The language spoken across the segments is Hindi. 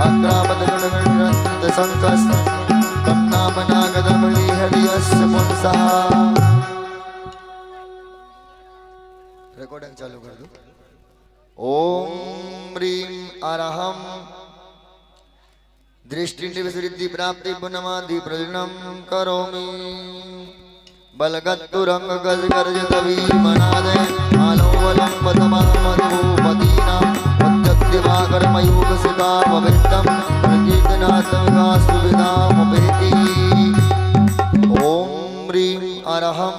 अक्रामत गणगणरन्त संकस तन्नामनागदमणि हृदयस्य पुंसः। रिकॉर्डिंग चालू कर दो। ओम ह्रीं अरहं दृष्टि विसृद्धि प्राप्ति पुनमादि प्रजनम करोमि। बलगत्तु रंग गज गर्ज तवी मनादे आलोवलं पदमामधुपतीनां पद्यद्दिवाकर मयूख सिका पवित्रं प्रकीर्तनात्मका सुविधामुपेति। ओम ह्रीं अरहं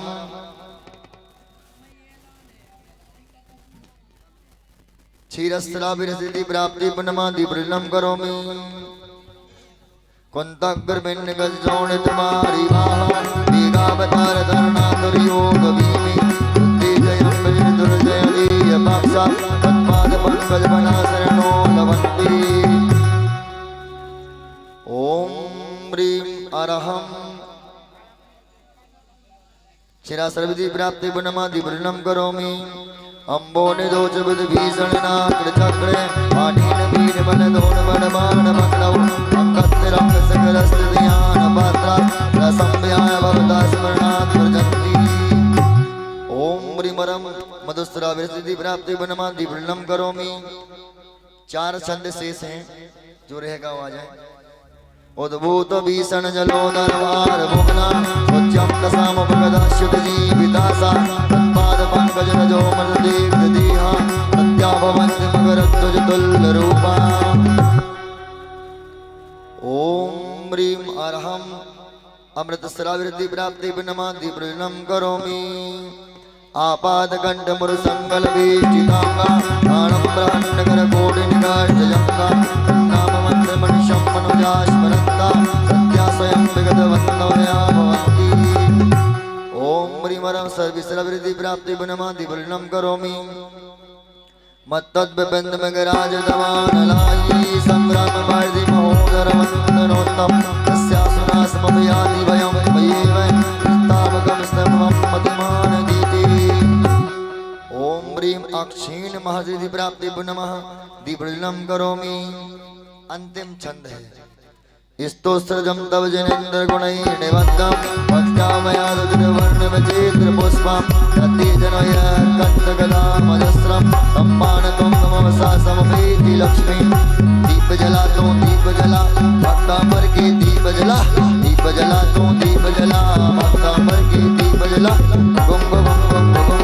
क्षीरस्त्राभिरसिद्धि प्राप्ति पुनमादि प्रजनम करोमि। कुंतग्रबिंद गजोणितमारी वाहा दीगावतार धरणाधुर्योग भीमि बुद्धिजयं भजन दुर्जय पाक्षा तत्पाद पंकज बना शरणो लवन्ति। ओम ह्रीं अरहं क्षीरास्त्रविधि प्राप्ति पुनमादि प्रजनम करोमि। अम्बो निदोच बुध भीषण नाक्र चक्रे पाठीन वीर बल दोन बड़ बाण पकड़ौ अंगत रंग सकरस्त ध्यान पात्रा रसंव्याय भवता स्मरणात् प्रजन्ति। ओम ह्रीमरं मधुस्रा विरसिद्धि प्राप्ति वनमादि प्रणम करोमि। 4 छंद शेष हैं, जो रहेगा वो आ जाए। उद्भूत भीषण जलोदरवार भुवना स्वच्छं दशामुपगदाश्युत जीवितासा तत्पाद पंकज रजो मृदेव दीहा सत्या भवन्ति मकरध्वज तुल्यरूपा। ओम ह्रीं अरहं अमृतस्राविरति प्राप्ति विनमादि प्रजनम करोमि। आपादकंठ मुरुसंकल्पीष्टितांगा प्राणं बृहन्नगर कोटि निगार्जयंगा नाम मंत्र मनुष्यं मनुजा स्मरन्ता सत्या स्वयं विगतवन्तमया भवन्ति। ओम ह्रीमरं सर्वस्रवृद्धि प्राप्ति गुणमादि वर्णनं करोमि। मत्तद्विपिंद मगराज दवानलायी संग्राम वार्धि महोदर वन्दनोत्तम तस्यासुनास्मभयाति भयं भयेव तावकं स्तम्भं मतिमान गीते। ओम ह्रीं अक्षीण महसिद्धि प्राप्ति पुनमः दीप्रजनम करोमि। अंतिम छंद है। स्तोत्रजं तव जनेन्द्र गुणैर्निबद्धं भक्त्यामया रुद्रवर्ण विचित्र पुष्पं यति जनय कंठगदामजस्रं सम्मानतं नमसा समवेति लक्ष्मी। दीप जला तो दीप जला भक्तांबर के दीप जला दीप जला तो दीप जला भक्तांबर के दीप जला। गुम गुम गुम गुम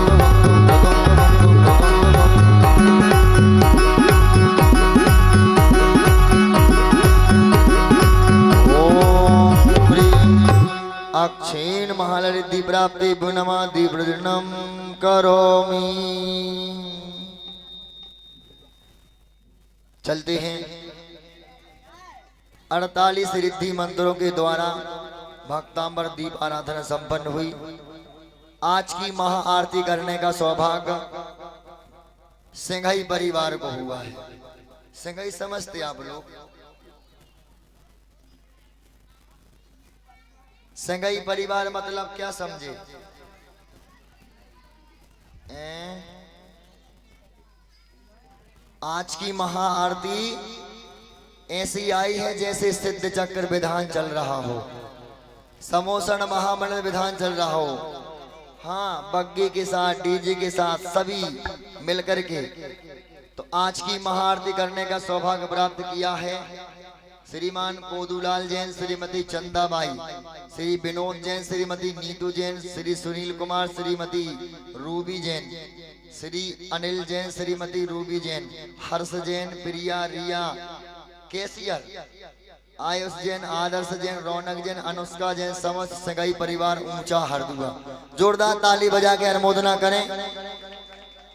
अक्षीण महालरिद्धि प्राप्ति पुनमादि प्रजनम करोमि। चलते हैं। 48 रिद्धि मंत्रों के द्वारा भक्तांबर दीप आराधना संपन्न हुई। आज की महाआरती करने का सौभाग्य सिंघई परिवार को हुआ है। सिंघई समझते आप लोग? सिंघई परिवार मतलब क्या समझे? आज की महाआरती ऐसी आई है जैसे सिद्ध चक्र विधान चल रहा हो, समोसन महामंडल विधान चल रहा हो। हाँ, बग्गी के साथ डीजे के साथ सभी मिलकर के तो आज की महाआरती करने का सौभाग्य प्राप्त किया है। श्रीमान कोदूलाल जैन, श्रीमती चंदाबाई, श्री विनोद जैन, श्रीमती नीतू जैन, श्री सुनील कुमार, श्रीमती रूबी जैन, श्री अनिल जैन, श्रीमती रूबी जैन, हर्ष जैन, प्रिया, रिया, केसियर, आयुष जैन, आदर्श जैन, रौनक जैन, अनुष्का जैन, समस्त सिंघई परिवार ऊंचा हरदुआ। जोरदार ताली बजा के अनुमोदना करें।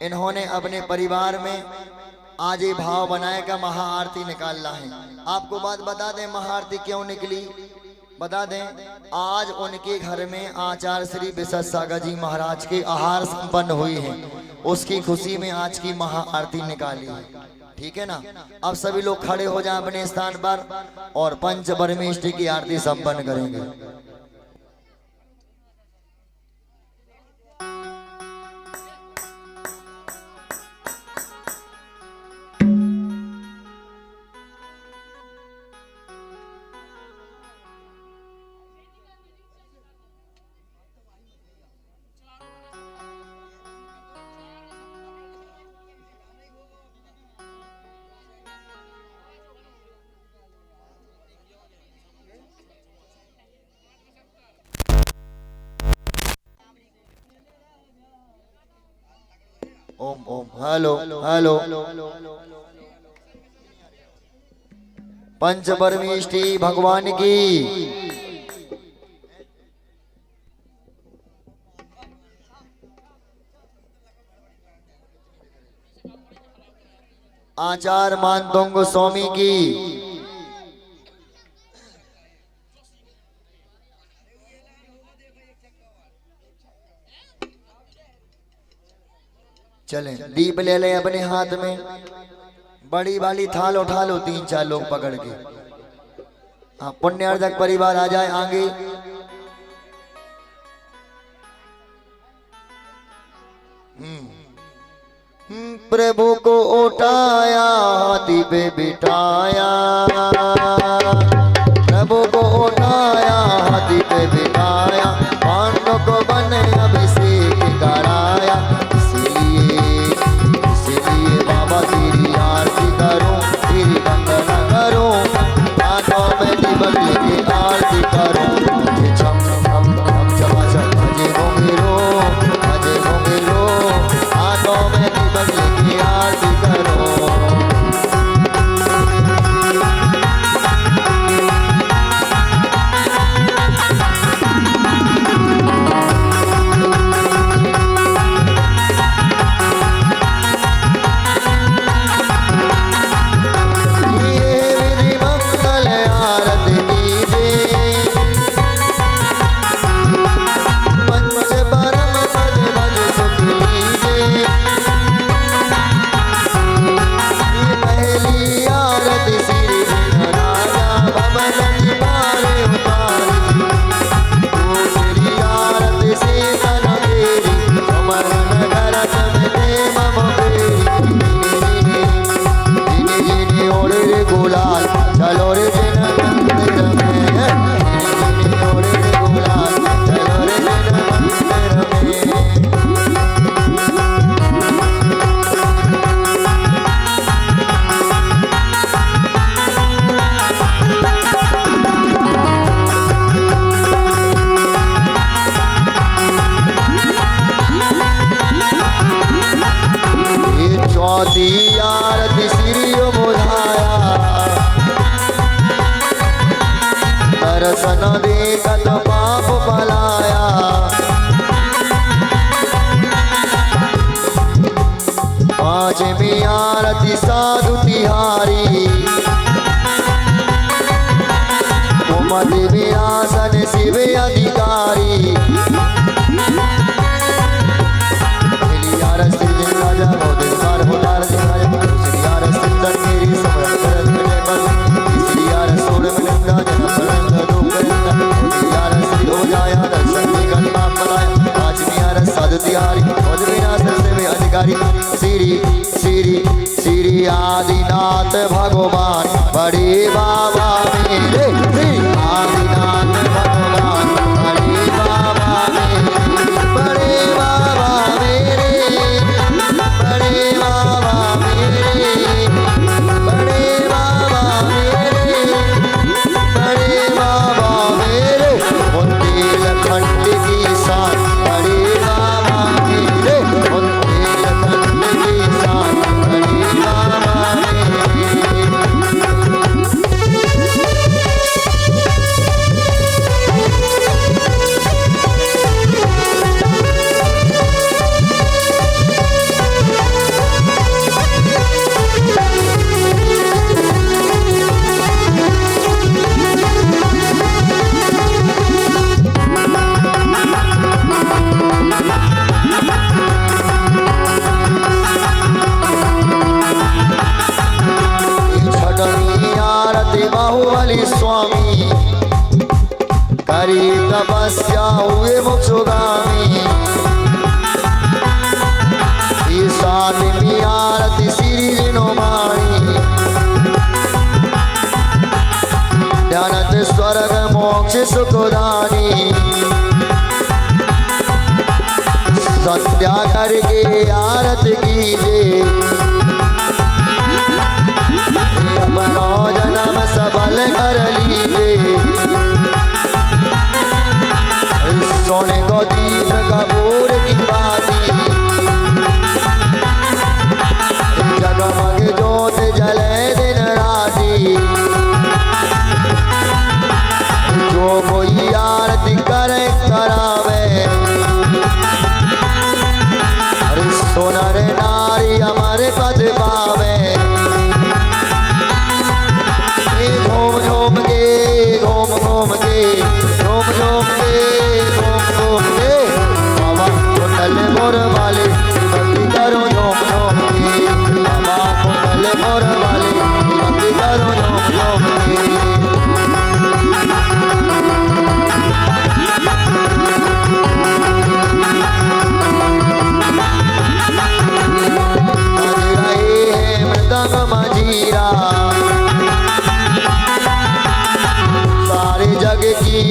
इन्होंने अपने परिवार में आज ये भाव बनाएगा महाआरती निकालना है। आपको बात बता दें महाआरती क्यों निकली, बता दें। आज उनके घर में आचार्य श्री विशेष सागर जी महाराज के आहार संपन्न हुई है, उसकी खुशी में आज की महाआरती निकाली है। ठीक है ना? अब सभी लोग खड़े हो जाएं अपने स्थान पर और पंच परमेष्ठी की आरती संपन्न करेंगे। Om Om hello hello. पंच परमेष्टि भगवान की। आचार मानतोंग स्वामी की। चलें दीप ले लें अपने हाथ में, बड़ी वाली थाल उठा लो, 3-4 लोग पकड़ के। हाँ पुण्यार्जक परिवार आ जाए आगे। प्रभु को उठाया हाथी पे बिठाया, प्रभु को उठाया हाथी पे बिठाया, पांडव को बने अभिषेक कराया। इसीलिए बाबा तेरी आरती करूं, तेरी वंदना करूं, हाथों में दीपक लेके आरती करूं। मुझे छम छम छम छम छम भजे घुंघरू, भजे घुंघरू, हाथों में दीपक लेके आरती करूं। आरती श्री बुधाया, दर्शन देखत पाप पलाया। पांचवी आरती साधु तिहारी, कुमति विरासन शिव अधिकारी। श्री श्री श्री आदिनाथ भगवान बड़े बाबा मेरे, आदिनाथ भगवान बड़े बाबा मेरे, बड़े बाबा मेरे, बड़े बाबा मेरे, बड़े बाबा मेरे, बड़े बाबा मेरे। बुंदेलखंड की शान बड़े बाबा मेरे, बुंदेलखंड की शान बड़े बाबा मेरे। बाहुबली स्वामी करी तपस्या हुए मोक्षगामी। सातवीं आरती श्री जिनोमाणी, ध्यानत स्वर्ग मोक्ष सुखदानी। संध्या करके आरती कीजिए, अपना जन्म सफल कर लीजिए। सोने को दीप कपूर की बाती,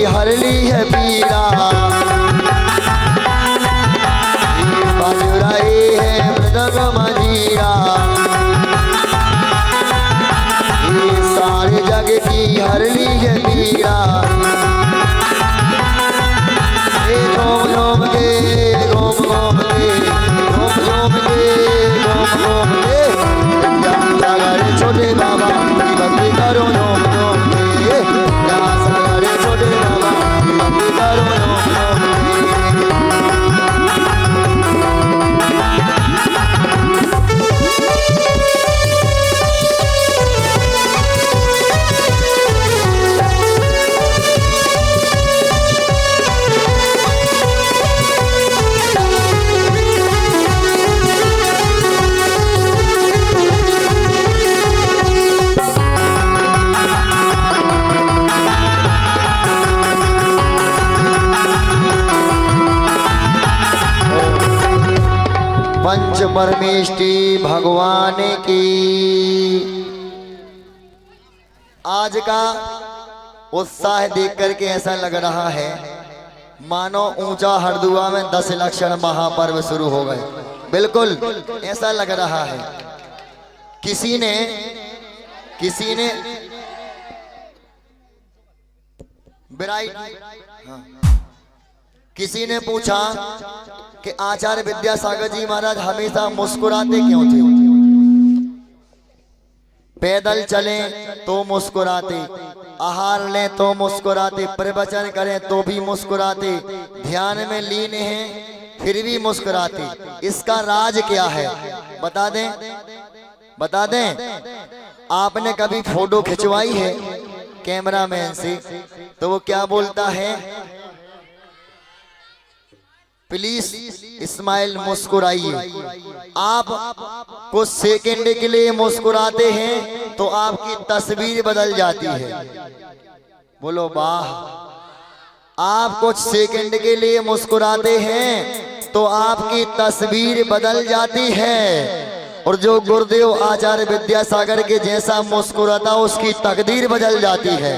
हर ली है पीड़ा। बज रही है मृदंग मंजीरा, सारे जग की हर ली है पीड़ा। घूम घूम के घूम घूम के घूम घूम के घूम घूम के सागर छोटे बाबा की भक्ति करो घूम घूम के। सागर छोटे बाबा की भक्ति करो घूम घूम के। पंच परमेष्टि भगवान की। आज का उत्साह देख करके ऐसा लग रहा है मानो ऊंचा हरदुआ में 10 लक्षण महापर्व शुरू हो गए। बिल्कुल ऐसा लग रहा है। किसी ने किसी ने पूछा कि आचार्य विद्यासागर जी महाराज हमेशा मुस्कुराते क्यों थे? पैदल चलें तो मुस्कुराते, आहार लें तो मुस्कुराते, प्रवचन करें तो भी मुस्कुराते, ध्यान में लीन हैं फिर भी मुस्कुराते। इसका राज क्या है बता दें? बता दें। आपने कभी फोटो खिंचवाई है कैमरामैन से तो वो क्या बोलता है? प्लीज स्माइल, मुस्कुराइए। आप कुछ सेकंड के लिए मुस्कुराते हैं तो आपकी तस्वीर बदल जाती है। बोलो वाह। आप कुछ सेकंड के लिए मुस्कुराते हैं तो आपकी तस्वीर बदल जाती है। और जो गुरुदेव आचार्य विद्यासागर के जैसा मुस्कुराता उसकी तकदीर बदल जाती है।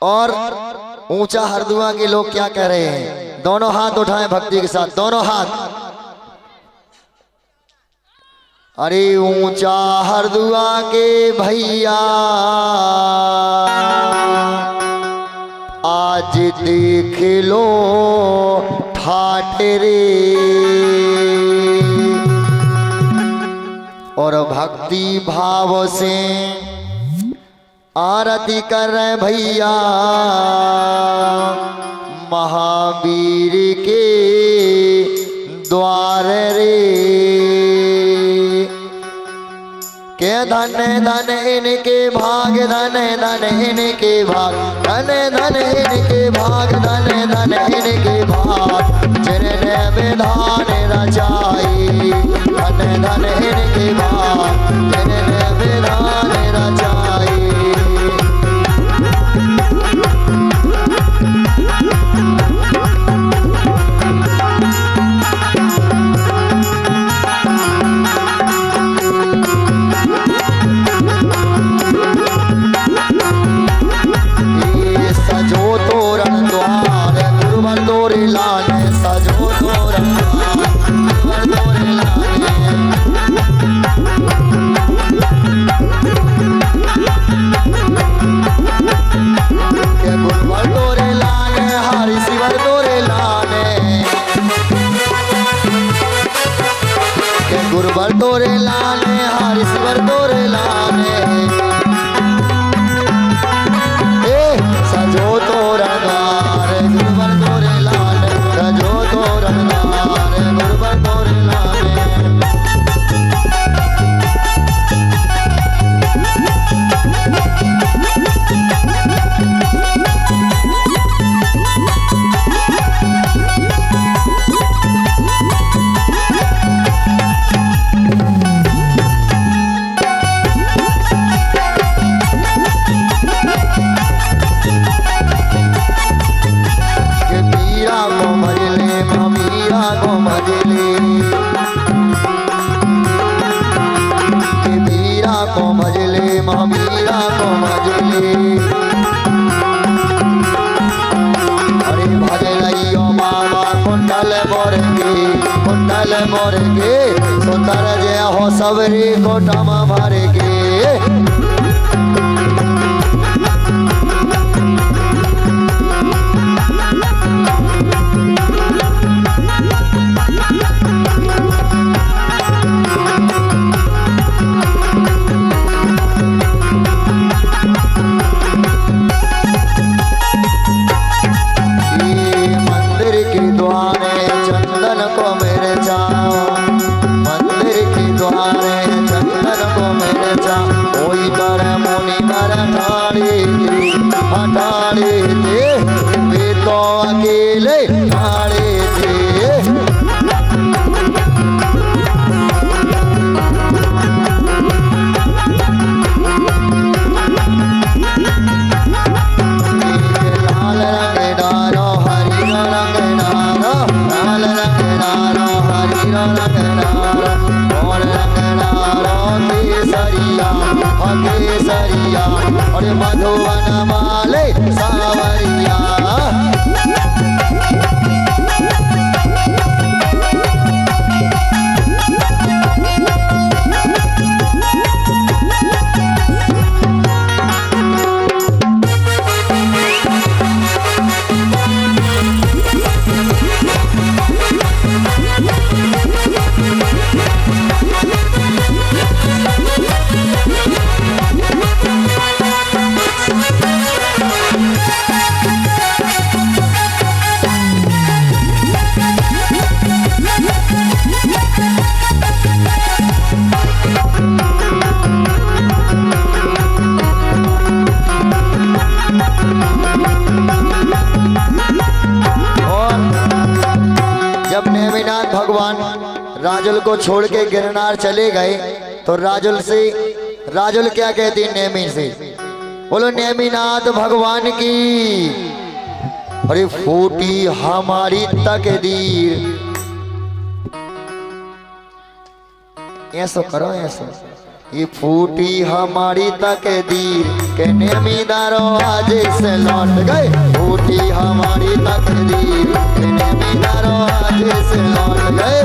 और ऊंचा हरदुआ के लोग क्या कह रहे हैं? दोनों हाथ उठाएं भक्ति के साथ, दोनों हाथ। अरे ऊंचा हरदुआ के भैया आज देख लो ठाठ रे। और भक्ति भाव से आरती कर रहे भैया महावीर के द्वार रे। के धन धन इनके भाग, धन धन इनके भाग, धन धन इनके भाग, धन धन इनके भाग, जिनने विधान रचाई। धन धन इनके भाग, जिनने विधान रचाई। सजो तोरण द्वार गुरुवर तोरे लाने, सजो तोरण द्वार गुरुवर तोरे लाने। के गुरुवर तोरे लाने, हरि शिवर तोरे लाने। के गुरुवर तोरे लाने, हरि शिवर तोरे लाने। सजो तोरण द्वार गुरुवर तोरे लाने, सजो तोरण द्वार गुरुवर तोरे लाने। को भजले महावीरा को भजले अरे भजलइयो बाबा कुंडल मोर के सुंदर जय हो सबरी कोटमा भर के मधुवन माले सावरिया राजुल को छोड़ के गिरनार चले गए तो राजुल क्या कहती नेमी से, बोलो नेमीनाथ भगवान की अरे फूटी हमारी तकदीर। ऐसो करो ऐसो, ये फूटी हमारी तकदीर के नेमीदारों आज से लौट गए, फूटी हमारी तकदीर के नेमीदारों आज से लौट गए।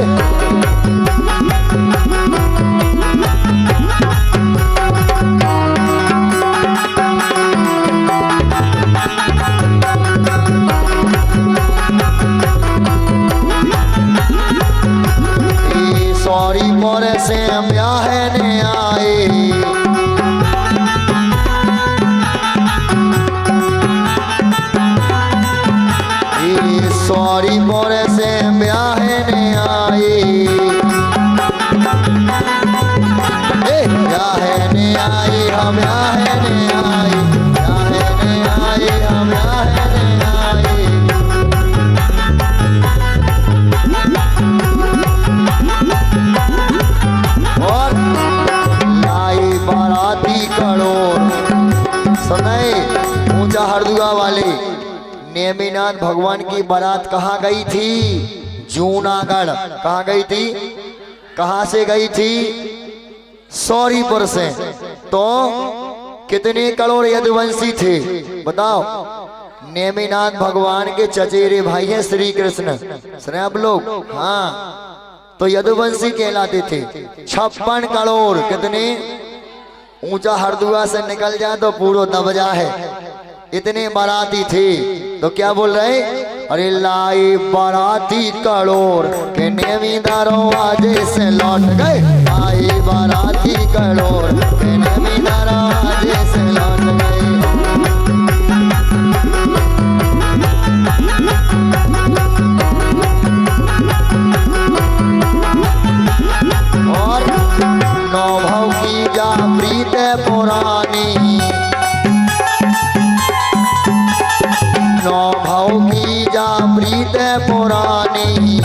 सॉरी मोरे से ब्याहने आए, सॉरी मोरे से ब्याहने आए, ब्याहने आए हम ब्याहने आए, ब्याहने आए हम ब्याहने आए। और लाई बाराती करोड़ सुनाए ऊंचा हरदुआ वाले नेमीनाथ भगवान की बारात कहाँ गई थी? जूनागढ़। कहाँ गई थी? कहाँ से गई थी? सौरीपुर से। तो कितने करोड़ यदुवंशी थे बताओ? नेमीनाथ भगवान के चचेरे भाई हैं श्री कृष्ण, सुने आप लोग? हाँ, तो यदुवंशी कहलाते थे। 56 करोड़ कितने ऊंचा हरदुआ से निकल जाए तो पूरा दबजा है, इतने बाराती थे। तो क्या बोल रहे? अरे लाई बाराती करोड़ के नेमीदारों आज से लौट गए, लाई बाराती करोड़ के नेमीदारों आज से लौट गए। और नौ भाव की जा प्रीत पुरानी, नौ भाव की जा प्रीत पुरानी,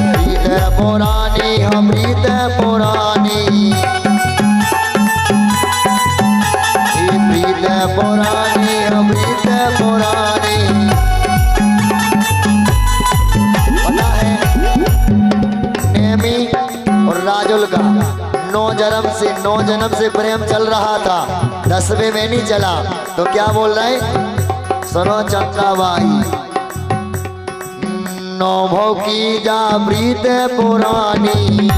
प्रीत पुरानी हम प्रीत पुरानी, प्रीत पुरानी हम प्रीत पुरानी। पता है नेमी और राजुल का 9 जन्म से प्रेम चल रहा था, 10वें में नहीं चला। तो क्या बोल रहे, सुनो चंद्राबाई। नौ भव की जा प्रीत पुरानी,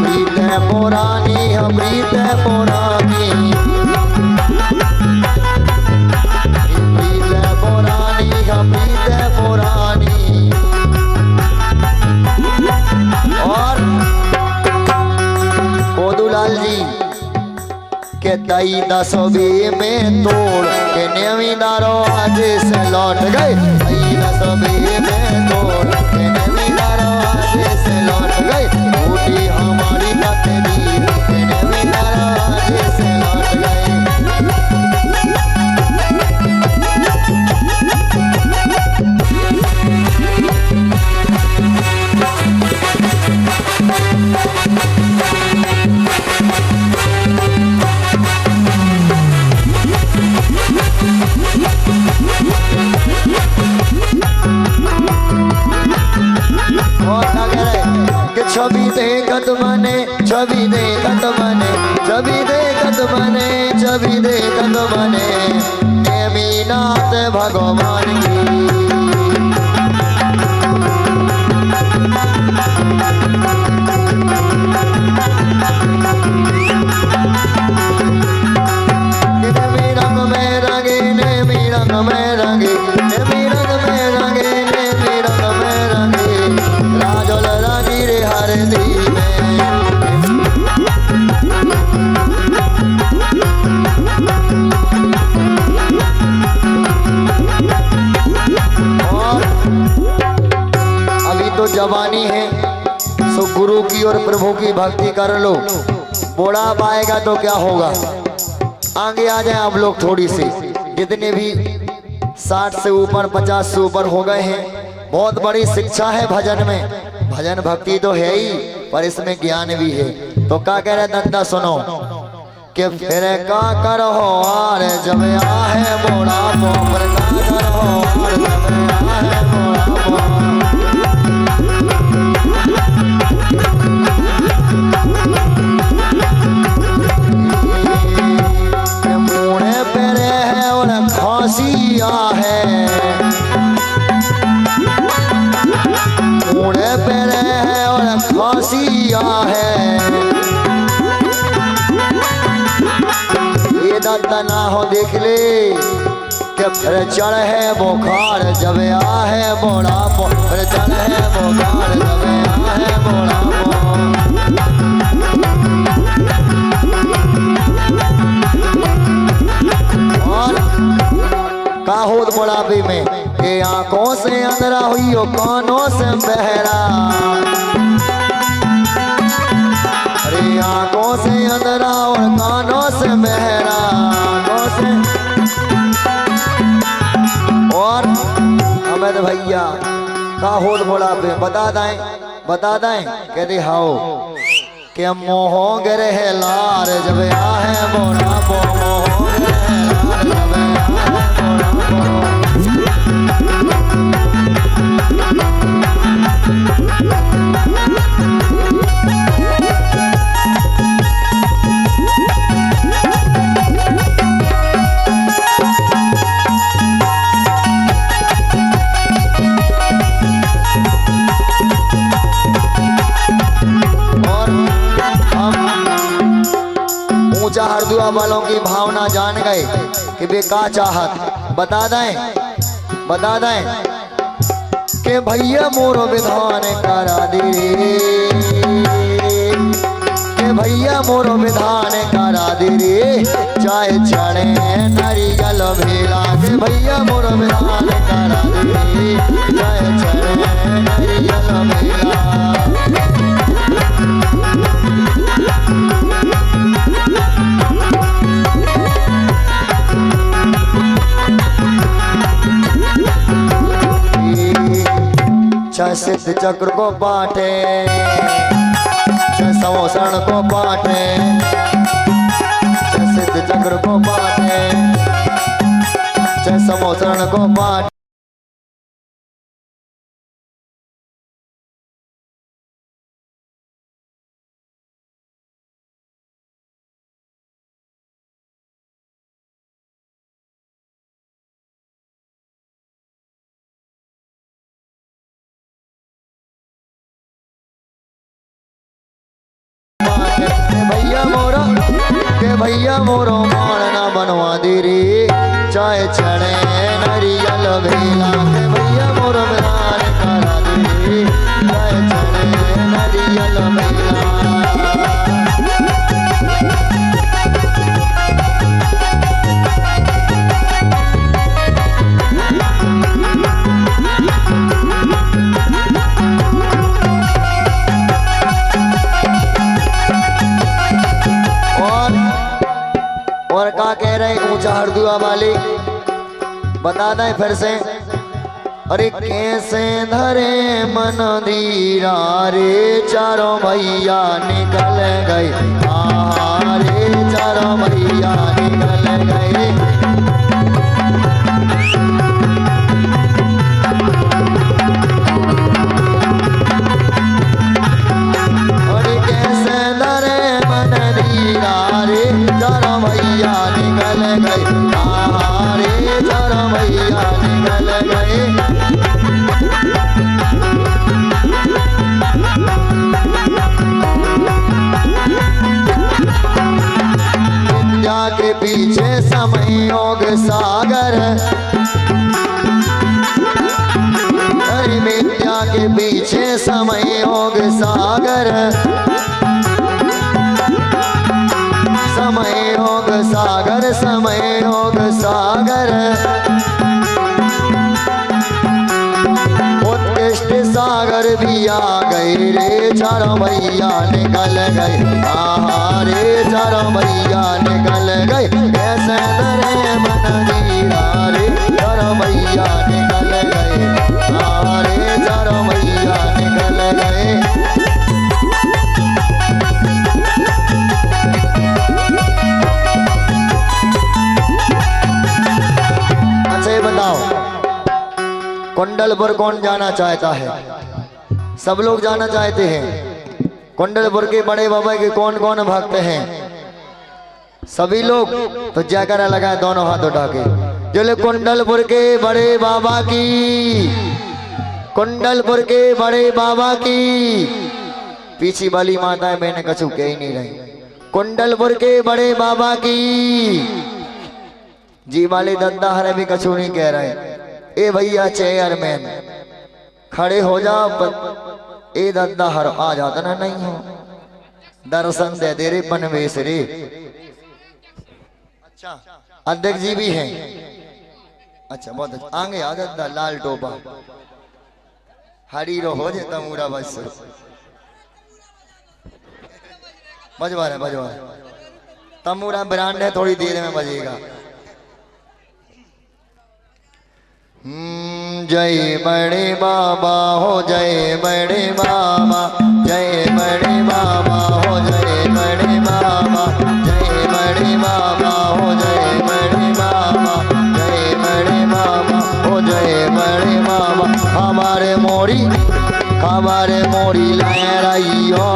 प्रीत पुरानी, प्रीत पुरानी, प्रीत पुरानी, प्रीत पुरानी। और कोदूलाल जी के तई 10वीं में तोड़ के नेमीदारो आज से लौट गए, तई 10वीं में तोड़ के नेमीदारो आज से लौट गए, टूटी हमारी तकदीर के नेमीदारो आज से लौट गए। छवि देखत मने, छवि देखत मने, छवि देखत मने, छवि देखत मने, नेमिनाथ भगवान की। नेमी रंग में रंगे, नेमी रंग में रंगे, नेमी रंग में रंगे, नेमी रंग में रंगे, राजोल रानी रे हरदी में। और अभी तो जवानी है, सो गुरु की और प्रभु की भक्ति कर लो, बूढ़ा पाएगा तो क्या होगा। आगे आ जाए आप लोग थोड़ी सी, जितने भी 60 से ऊपर 50 से ऊपर हो गए हैं। बहुत बड़ी शिक्षा है भजन में, भजन भक्ति तो है ही पर इसमें ज्ञान भी है। तो क्या कह रहे दंदा सुनो कि फिर का करो आर जब आहे मोड़ा पोपर का करो आर जब आहे मोड़ा मुड़े पेरे है और खांसिया है, मुड़े पेरे है और खांसिया है। ये दादा ना हो देख ले कि फिर चढ़ है बुखार जब आ है बोड़ा पो, फिर चढ़ है बुखार जब आ है बोड़ा पो। और काहोद बुढ़ापे में के आंखों से अंधरा हुई हो, कानों से बहरा, अरे आंखों से अंधरा और कानों से बहरा, आंखों से। और अमित भैया काहोद बुढ़ापे बता दें कहते हाओ के मोहो गिरे लार जब आ है बोड़ा पो, मोहो गिरे लार जब आ है बोड़ा ऊंचा हरदुआ वालों की भावना जान गए कि बे का चाहत बता दें कि भैया मोरो विधान करा दे, कि भैया मोरो विधान करा दे रे, चाहे चढ़े नारियल भेला, के भैया मोरो विधान करा दे रे, चाहे चढ़े नारियल भेला। सिद्ध चक्र को बांटे, समोसण को बांटे, सिद्ध चक्र को बांटे, समोसण को बांटे। के भैया मोरो मान ना बनवा दे रे चाहे चढ़े नरियल भेला के भैया मोरो मिलान करा दे रे चाहे चढ़े नरियल भेला। और क्या कह रहे ऊंचा हरदुआ वाले बता दें फिर से। अरे कैसे धरे मन धीरा रे चारों भैया निकल गए रे चारों भैया निकल गए। अरे कैसे धरे मन धीरा रे चारों भैया निकल गए रे चारों भैया निकल गए। विद्या के पीछे समय योग सागर अरे विद्या के पीछे समय योग सागर समय योग सागर समय योग सागर उत्कृष्ट सागर भी आ गए रे चारों भैया निकल गए रे चारों भैया निकल गए। ऐसे धरे मन धीरा रे चारों भैया निकल गए रे चारों भैया निकल गए। कुंडलपुर कौन जाना चाहता है? सब लोग जाना चाहते हैं। कुंडलपुर के बड़े बाबा के कौन कौन भक्त हैं? सभी लोग तो जयकारा लगाए दोनों हाथ उठा के। जो कुंडलपुर के बड़े बाबा की, कुंडलपुर के बड़े बाबा की। पीछी वाली माताएं मैंने कछु कह ही नहीं रही। कुंडलपुर के बड़े बाबा की जी वाले दद्दा हरे भी कछु नहीं कह रहे। ए भैया चेयरमैन खड़े हो जाओ। ए दद्दा हर आ जाता ना नहीं हो दर्शन दे दे रे बनवेश रे। अच्छा अध्यक्ष जी भी हैं। अच्छा बहुत अच्छा आगे आ दद्दा लाल टोपा हरी रो हो जाता मूरा बस बजवा रहे तमूरा ब्रांड है थोड़ी देर में बजेगा। जय बड़े बाबा हो जय बड़े बाबा जय बड़े बाबा हो जय बड़े बाबा जय बड़े बाबा हो जय बड़े बाबा जय बड़े बाबा हो जय बड़े बाबा। हमारे मोरी लहराइयो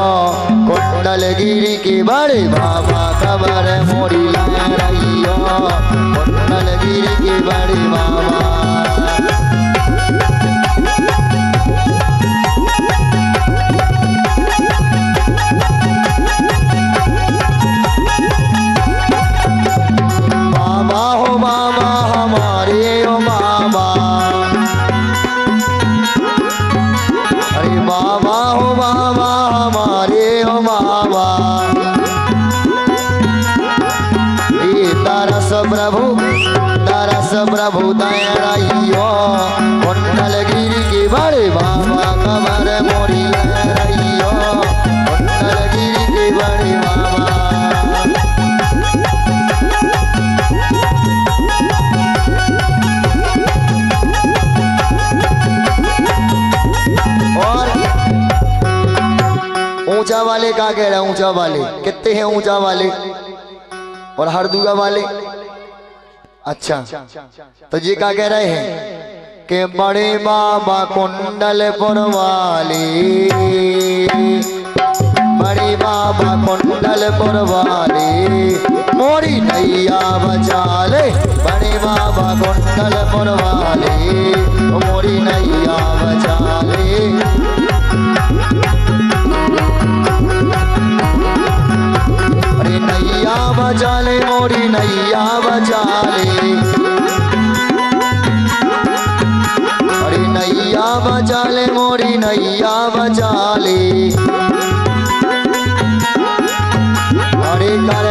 कुंडलगिरी के बड़े बाबा खबर मोरी लहराइयो कुंडलगिरी के बड़े बाबा। प्रभु दयाइयो कुंडलगिरी के बड़े बाबा खबर मोरी लहराइयो कुंडलगिरी के बड़े बाबा। और ऊंचा वाले क्या कह रहे हैं? ऊंचा वाले कितने हैं? ऊंचा वाले और हरदुआ वाले। अच्छा तो जी क्या कह रहे हैं कि बड़े बाबा कुंडलपुर वाले बड़े बाबा कुंडलपुर वाले मोरी नैया बचा ले। बड़े बाबा कुंडलपुर वाले मोरी नैया बचा ले। अरे नैया बचा ले मोरी नैया बचा ले। अरे कर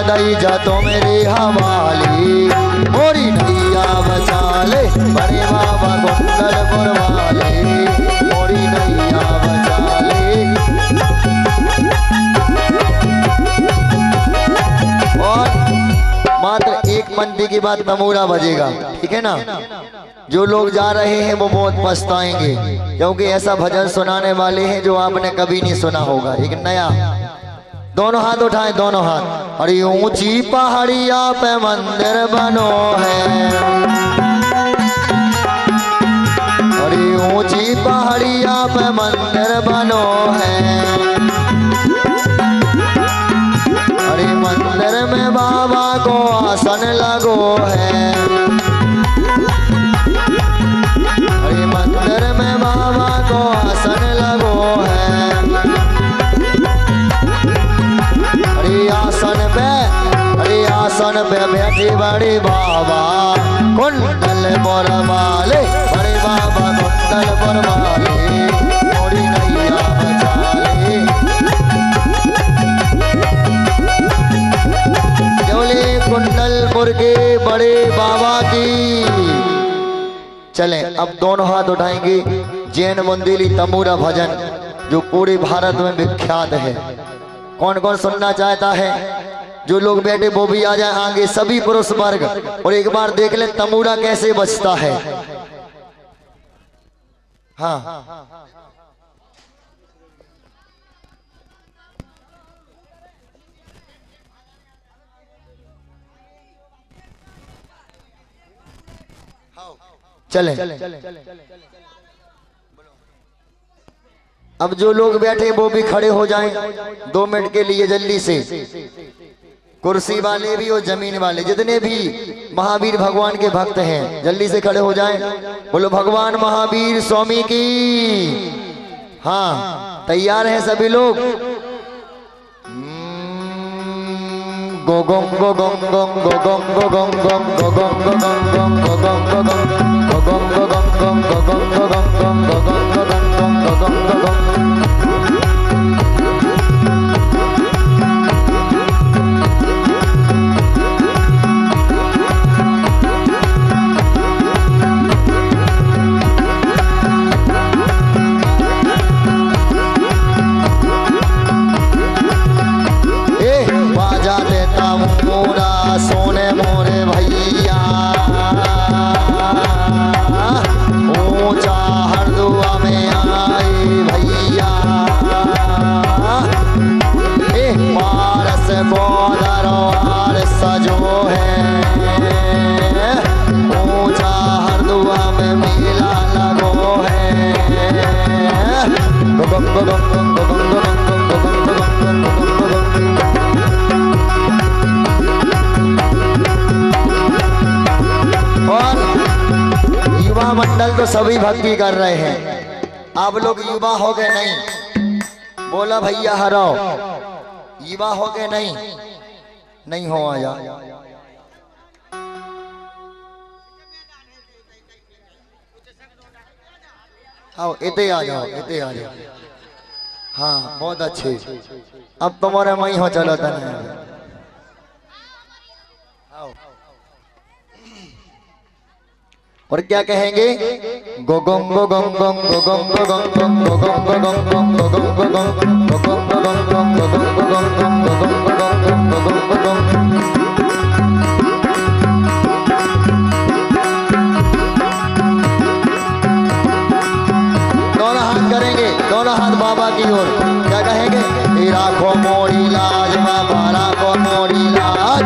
दई जा तो मेरे हवाली, मोरी नैया बचा ले बड़े बाबा कुंडलपुर वाले, मोरी नैया बचा ले। और मात्र एक पंक्ति के बाद तमूरा बजेगा, ठीक है ना। जो लोग जा रहे हैं वो बहुत पछताएंगे, क्योंकि ऐसा भजन सुनाने वाले हैं जो आपने कभी नहीं सुना होगा। एक नया, दोनों हाथ उठाएं, दोनों हाथ। अरे ऊंची पहाड़िया पे मंदिर बनो है, अरे ऊंची पहाड़िया पे मंदिर बनो है, अरे मंदिर में बाबा को आसन लगो है, अरे मंदिर में बाबा को आसन लगो है, अरे आसन पे बैठे बड़े बाबा कुंडलपुर वाले, बड़े बाबा कुंडलपुर वाले, मोरी नैया बचा ले। बोले कुंडलपुर के बड़े बाबा की। चलें अब दोनों हाथ उठाएंगे। जैन मंदिली तमूरा भजन जो पूरे भारत में विख्यात है। कौन कौन सुनना चाहता है? जो लोग बैठे वो भी आ जाए आगे, सभी पुरुष वर्ग, और एक बार देख ले तमूरा कैसे बजता है। हाँ चलें। अब जो लोग बैठे वो भी खड़े हो जाएं 2 मिनट के लिए जल्दी से। कुर्सी वाले भी और जमीन वाले, जितने भी महावीर भगवान के भक्त हैं जल्दी से खड़े हो जाएं। बोलो भगवान महावीर स्वामी की। हाँ तैयार हैं सभी लोग? गोगों गोगों गोगों गोगों गोगों गोगों गोगों गोगों गोगों गोगों गोगों गोगों गोगों गोगों सोने मोरे भैया ऊंचा हरदुआ में आए भैया, पारस को दरबार सजो है, ऊंचा हरदुआ में मेला लगो है। और युवा मंडल तो सभी भक्ति कर रहे हैं। आप लोग युवा हो गए नहीं? बोला भैया हरो, युवा हो गए नहीं? नहीं हो आया। आओ इते आ जाओ, इते आ जाओ। हाँ बहुत अच्छे। अब तुम्हारे मई हो चलो तने। और क्या कहेंगे? गोगों गोगों गोगों गोगों गोगों गोगों गोगों गोगों गोगों गोगों गोगों गोगों गोगों दोनों हाथ करेंगे, दोनों हाथ बाबा की ओर। क्या कहेंगे? राखो मोरी लाज बाबा, राखो मोरी लाज,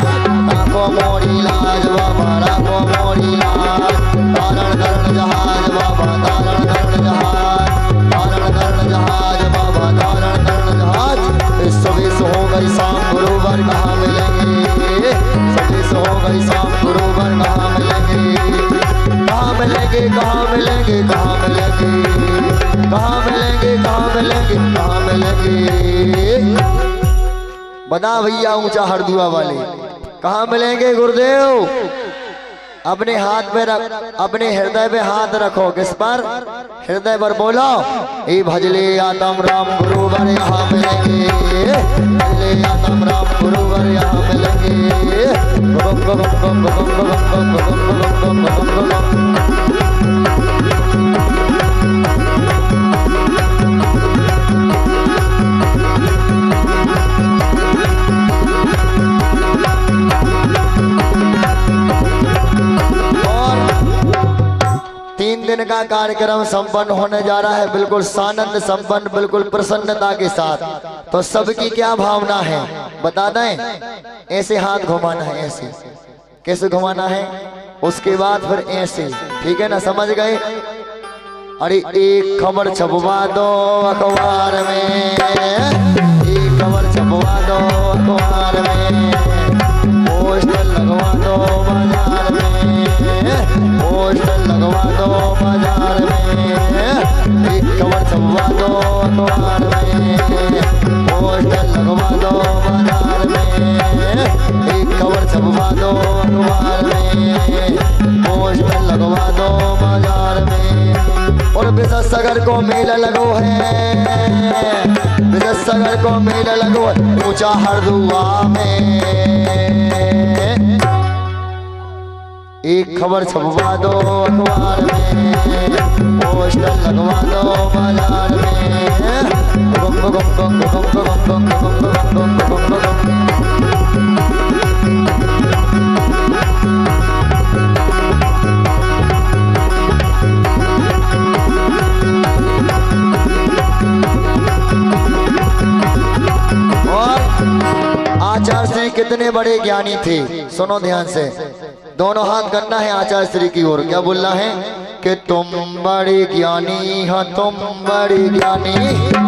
राखो मोरी लाज बाबा, राखो मोरी लाज। तारण करण जहाज बाबा, तारण करण जहाज, तारण करण जहाज बाबा, तारण करण जहाज। सवेस हो गई शाम गुरुवर कहाँ मिलेंगे, सवेस हो गई शाम गुरुवर कहाँ मिलेंगे, कहाँ मिलेंगे, कहाँ मिलेंगे, कहाँ मिलेंगे, कहाँ मिलेंगे, कहाँ मिलेंगे, कहाँ मिलेंगे। बता भैया ऊंचा हरदुआ वाले कहाँ मिलेंगे गुरुदेव? अपने हाथ पे अपने हृदय पे हाथ रखो। किस पर? हृदय पर। बोलो ई भजले आतम राम गुरु वर यहाँ मिलेंगे, भजले आतम राम गुरु वर यहाँ मिलेंगे। गम गम गम गम गम गम गम गम। दिन का कार्यक्रम संपन्न होने जा रहा है, बिल्कुल सानंद संपन्न, बिल्कुल प्रसन्नता के साथ। तो सबकी क्या भावना है बता दें? ऐसे हाथ घुमाना है, ऐसे। कैसे घुमाना है? उसके बाद फिर ऐसे, ठीक है ना? समझ गए? अरे एक खबर छपवा दो अखबार में, एक खबर छपवा दो अखबार में, पोस्टर लगवा दो बाजार में, पोस्टर लगवा दो बाजार में, एक खबर छपवा दो अखबार में, पोस्टर लगवा दो बाजार में, एक खबर छपवा दो अखबार में, पोस्टर लगवा दो बाजार में। और बिजसगर को मेला लगो है, बिजसगर को मेला लगो है ऊंचा हरदुआ में। एक खबर छपवा दो अखबार में, पोस्टर लगवा दो बाजार में। गुम गुम गुम गुम गुम गुम गुम गुम। आचार्य श्री कितने बड़े ज्ञानी थे, सुनो ध्यान से। दोनों हाथ करना है आचार्य श्री की ओर। क्या बोलना है? कि तुम बड़े ज्ञानी हो, तुम बड़े ज्ञानी,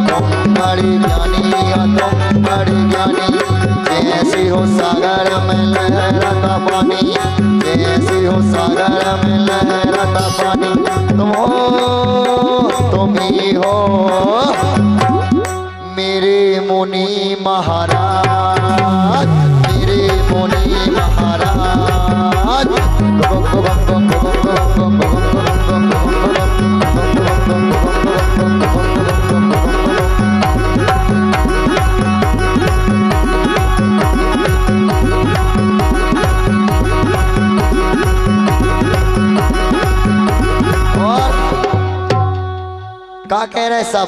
तुम बड़े ज्ञानी हो, तुम बड़े ज्ञानी। जैसे हो सागर में लहराता पानी, जैसे हो सागर में लहराता पानी। तुम हो, तुम ही हो मेरे मुनि महाराज, मेरे मुनि महाराज। और क्या कह रहे सब?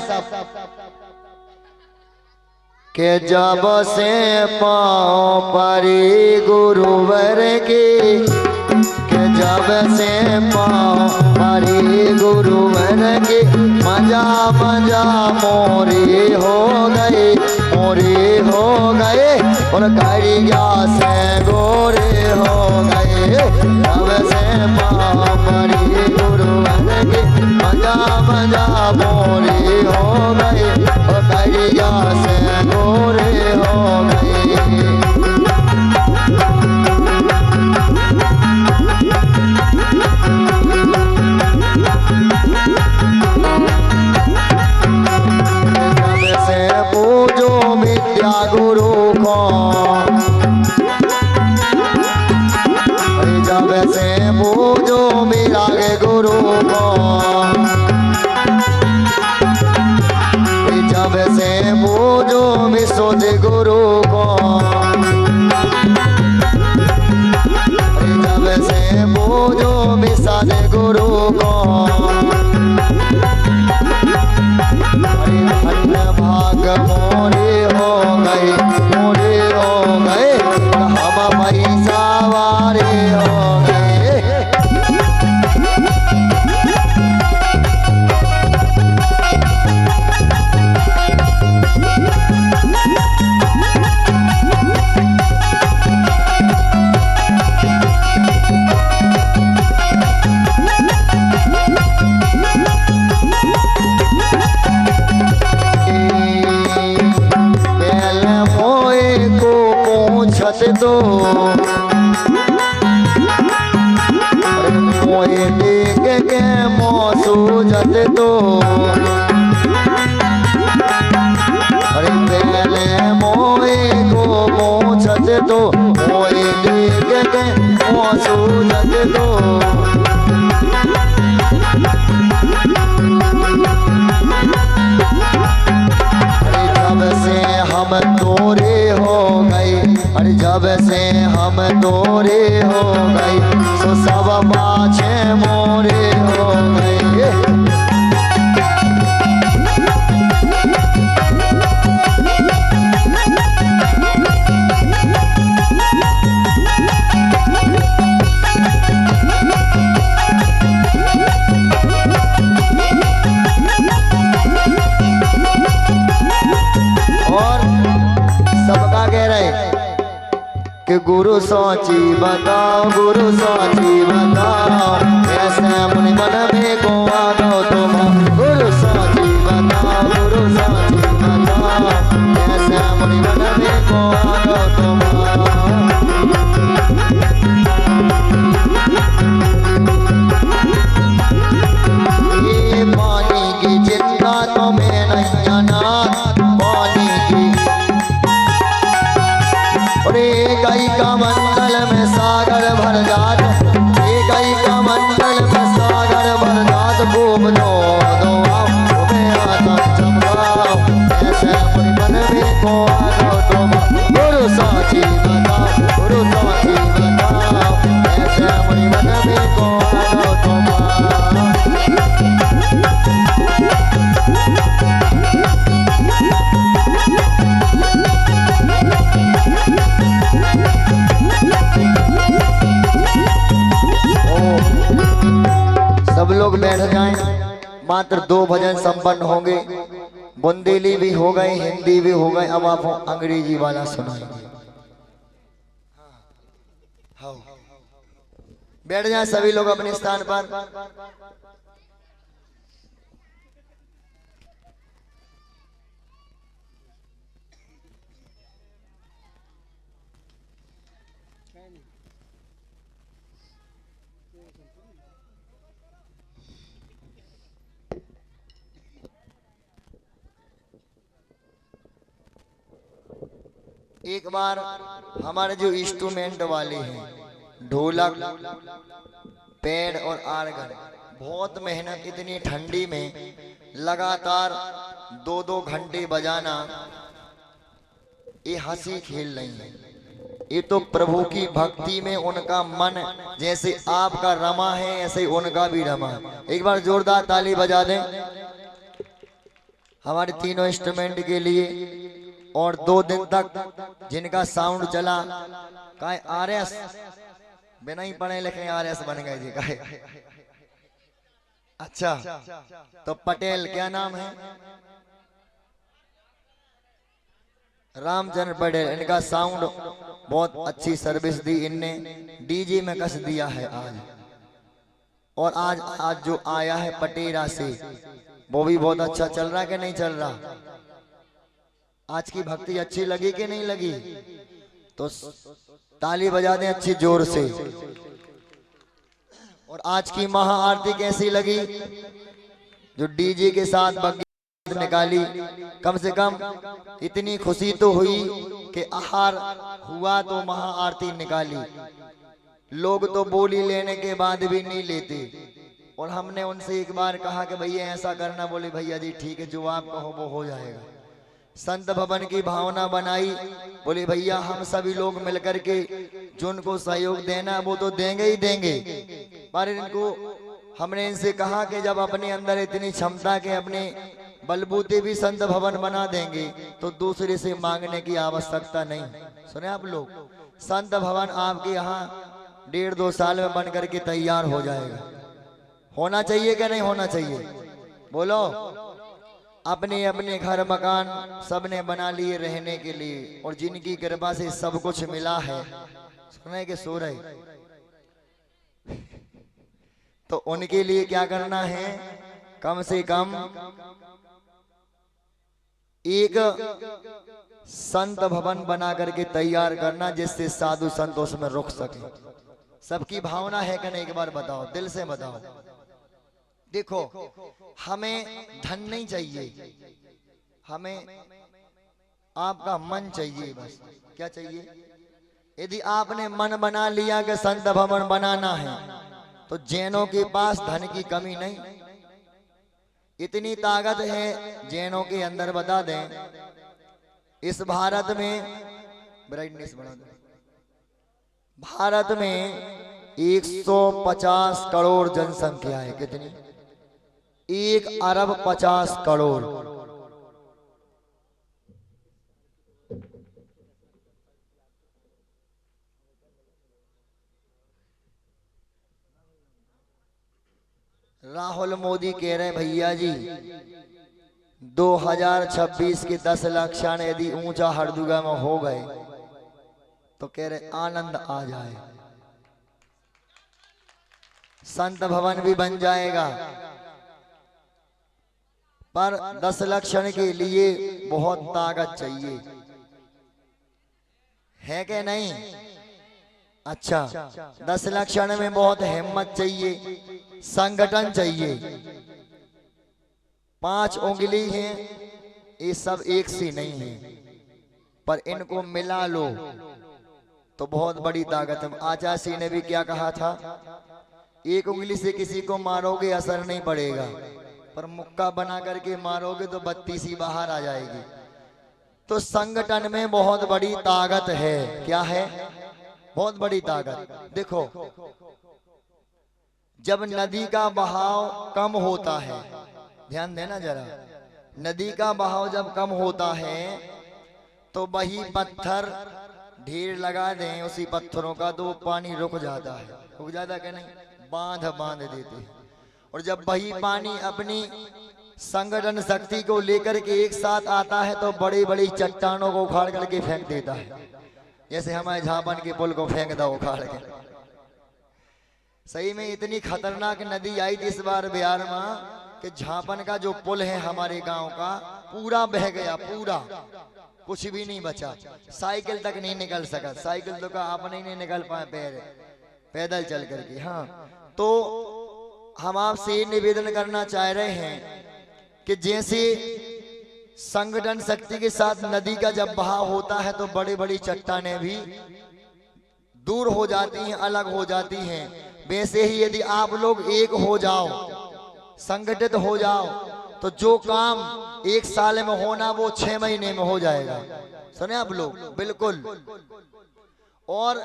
के जब से पाँव परी गुरुवर के, के जब से पाँव परी गुरुवर के, मजा मजा मोरे हो गए, मोरे हो गए। और करिया से गोरे हो गए। जब से पाँव परी गुरुवर के, मजा मजा मोरे हो गए। और करिया से गोरे हो गए। जब से पूजो विद्या गुरु को, जब से पूजो विराग गुरु को, जब से पूजो विशुद्ध गुरु को, जब से पूजो विशद गुरु को। धन्य भाग मोरे हो गए, मोरे हो गए। हम पैसा वारे हो गए। दो मोए देख के मौसूजत दो। अरे पहले मोए को पूछत दो, मोए देख के मौसूजत दो। अरे जब से हम तोरे हो गए, अरे जब से हम तोरे हो गए, सो सब पाछे मोरे हो गए। कि गुरु सोची बताओ, गुरु सोची बताओ, कैसे मुनि मन में को आगो तुम। गुरु सोची बताओ, गुरु सोची बताओ, कैसे मुनि मन में को आगो तुम। ये पानी की चिंता तुम्हें नहीं आना, पानी की गई का मंडल में सागर भर जात, गई का मंडल में सागर भर जात। खूब दो दो आता चमकाओ, ऐसे मन में को आगो तुम। गुरु साची बताओ, गुरु साची बताओ, ऐसे मन में को आगो तुम। सब लोग बैठ जाएं, मात्र 2 भजन संपन्न होंगे। बुंदेली भी हो गए, हिंदी भी हो गए, अब आप अंग्रेजी वाला सुनाएंगे। बैठ जाएं सभी लोग अपने स्थान पर। एक बार हमारे जो इंस्ट्रूमेंट वाले हैं, ढोलक, पैड और आर्गन, बहुत मेहनत, इतनी ठंडी में लगातार 2-2 घंटे बजाना, ये हंसी खेल नहीं है। ये तो प्रभु की भक्ति में उनका मन जैसे आपका रमा है, ऐसे उनका भी रमा है। एक बार जोरदार ताली बजा दें हमारे तीनों इंस्ट्रूमेंट के लिए। और 2 दिन तक जिनका साउंड चला, कहे आरएस, बिना ही पढ़े लिखे आरएस बन गए जी। कहे अच्छा, तो पटेल क्या नाम है? रामचंद्र पटेल। इनका साउंड बहुत अच्छी सर्विस दी इनने, डीजे में कस दिया है आज। और आज जो आया है पटेरा से, वो भी बहुत अच्छा चल रहा है कि नहीं चल रहा? आज की भक्ति अच्छी लगी कि नहीं लगी? तो ताली बजा दें अच्छी जोर से। और आज की महाआरती कैसी लगी? जो डीजे के साथ बग्गी निकाली, कम से कम इतनी खुशी तो हुई कि आहार हुआ तो महाआरती निकाली। लोग तो बोली लेने के बाद भी नहीं लेते। और हमने उनसे एक बार कहा कि भैया ऐसा करना, बोले भैया जी ठीक है, जो आप कहो वो हो जाएगा। संत भवन की भावना बनाई, बोले भैया हम सभी लोग मिलकर के जो उनको सहयोग देना वो तो देंगे ही देंगे, पर इनको हमने इनसे कहा कि जब अपने अंदर इतनी क्षमता के अपने बलबूते भी संत भवन बना देंगे तो दूसरे से मांगने की आवश्यकता नहीं। सुने आप लोग, संत भवन आपके यहाँ 1.5-2 साल में बन करके तैयार हो जाएगा। होना चाहिए क्या नहीं होना चाहिए? बोलो। अपने अपने घर मकान सबने बना लिए रहने के लिए, और जिनकी कृपा से सब कुछ मिला है, सुने के सो रहे, तो उनके लिए क्या करना है? कम से कम एक संत भवन बना करके तैयार करना, जिससे साधु संत उसमें रुक सके। सबकी भावना है कि नहीं? एक बार बताओ, दिल से बताओ। देखो, हमें धन नहीं चाहिए, हमें आपका मन चाहिए बस। क्या चाहिए? यदि आपने मन बना लिया कि संत भवन बनाना है, तो जैनों के पास धन की कमी नहीं। इतनी ताकत है जैनों के अंदर। बता दें, इस भारत में, ब्राइटनेस बढ़ा दो, भारत में 150 करोड़ जनसंख्या है। कितनी? 1 अरब 50 करोड़। राहुल मोदी कह रहे हैं भैया जी 2026 के 10 लाख क्षण यदि ऊंचा हरदुआ में हो गए तो कह रहे आनंद आ जाए, संत भवन भी बन जाएगा। पर 10 लाख क्षण के लिए बहुत ताकत चाहिए, है कि नहीं? अच्छा, 10 लाख क्षण में बहुत हिम्मत चाहिए, संगठन चाहिए। 5 उंगली हैं, ये सब एक सी नहीं है, पर इनको मिला लो तो बहुत बड़ी ताकत है। आचार्य सिंह ने भी क्या कहा था? एक उंगली से किसी को मारोगे असर नहीं पड़ेगा, पर मुक्का बना करके मारोगे तो 32 बाहर आ जाएगी। तो संगठन में बहुत बड़ी ताकत है। क्या है? बहुत बड़ी ताकत। देखो, जब नदी का बहाव कम होता है, ध्यान देना जरा, नदी का बहाव जब कम होता है तो वही पत्थर ढेर लगा दें उसी पत्थरों का तो वो पानी रुक जाता है। रुक जाता है नहीं? बांध देते हैं। और जब वही पानी अपनी संगठन शक्ति को लेकर के एक साथ आता है तो बड़ी बड़ी चट्टानों को उखाड़ करके फेंक देता है, जैसे हमारे झापन के पुल को फेंक दो उखाड़ के। सही में इतनी खतरनाक नदी आई थी इस बार बिहार में कि झापन का जो पुल है हमारे गांव का पूरा बह गया, पूरा, कुछ भी नहीं बचा। साइकिल तक नहीं निकल सका, साइकिल तो का आप नहीं निकल पाए पैदल चल करके। हाँ, तो हम आपसे निवेदन करना चाह रहे हैं कि जैसे संगठन शक्ति के साथ नदी का जब बहाव होता है तो बड़ी बड़ी चट्टानें भी दूर हो जाती हैं, अलग हो जाती हैं। वैसे ही यदि आप लोग एक हो जाओ, संगठित हो जाओ, तो जो काम 1 साल में होना वो 6 महीने में हो जाएगा। सुने आप लोग? बिल्कुल। और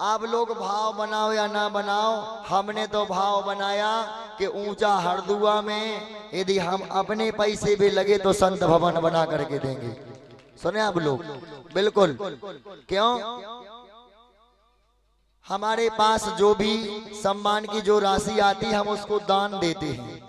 आप लोग भाव बनाओ या ना बनाओ, हमने तो भाव बनाया कि ऊंचा हरदुआ में यदि हम अपने पैसे भी लगे तो संत भवन बना करके देंगे। सुने आप लोग? बिल्कुल। क्यों? हमारे पास जो भी सम्मान की जो राशि आती है हम उसको दान देते हैं।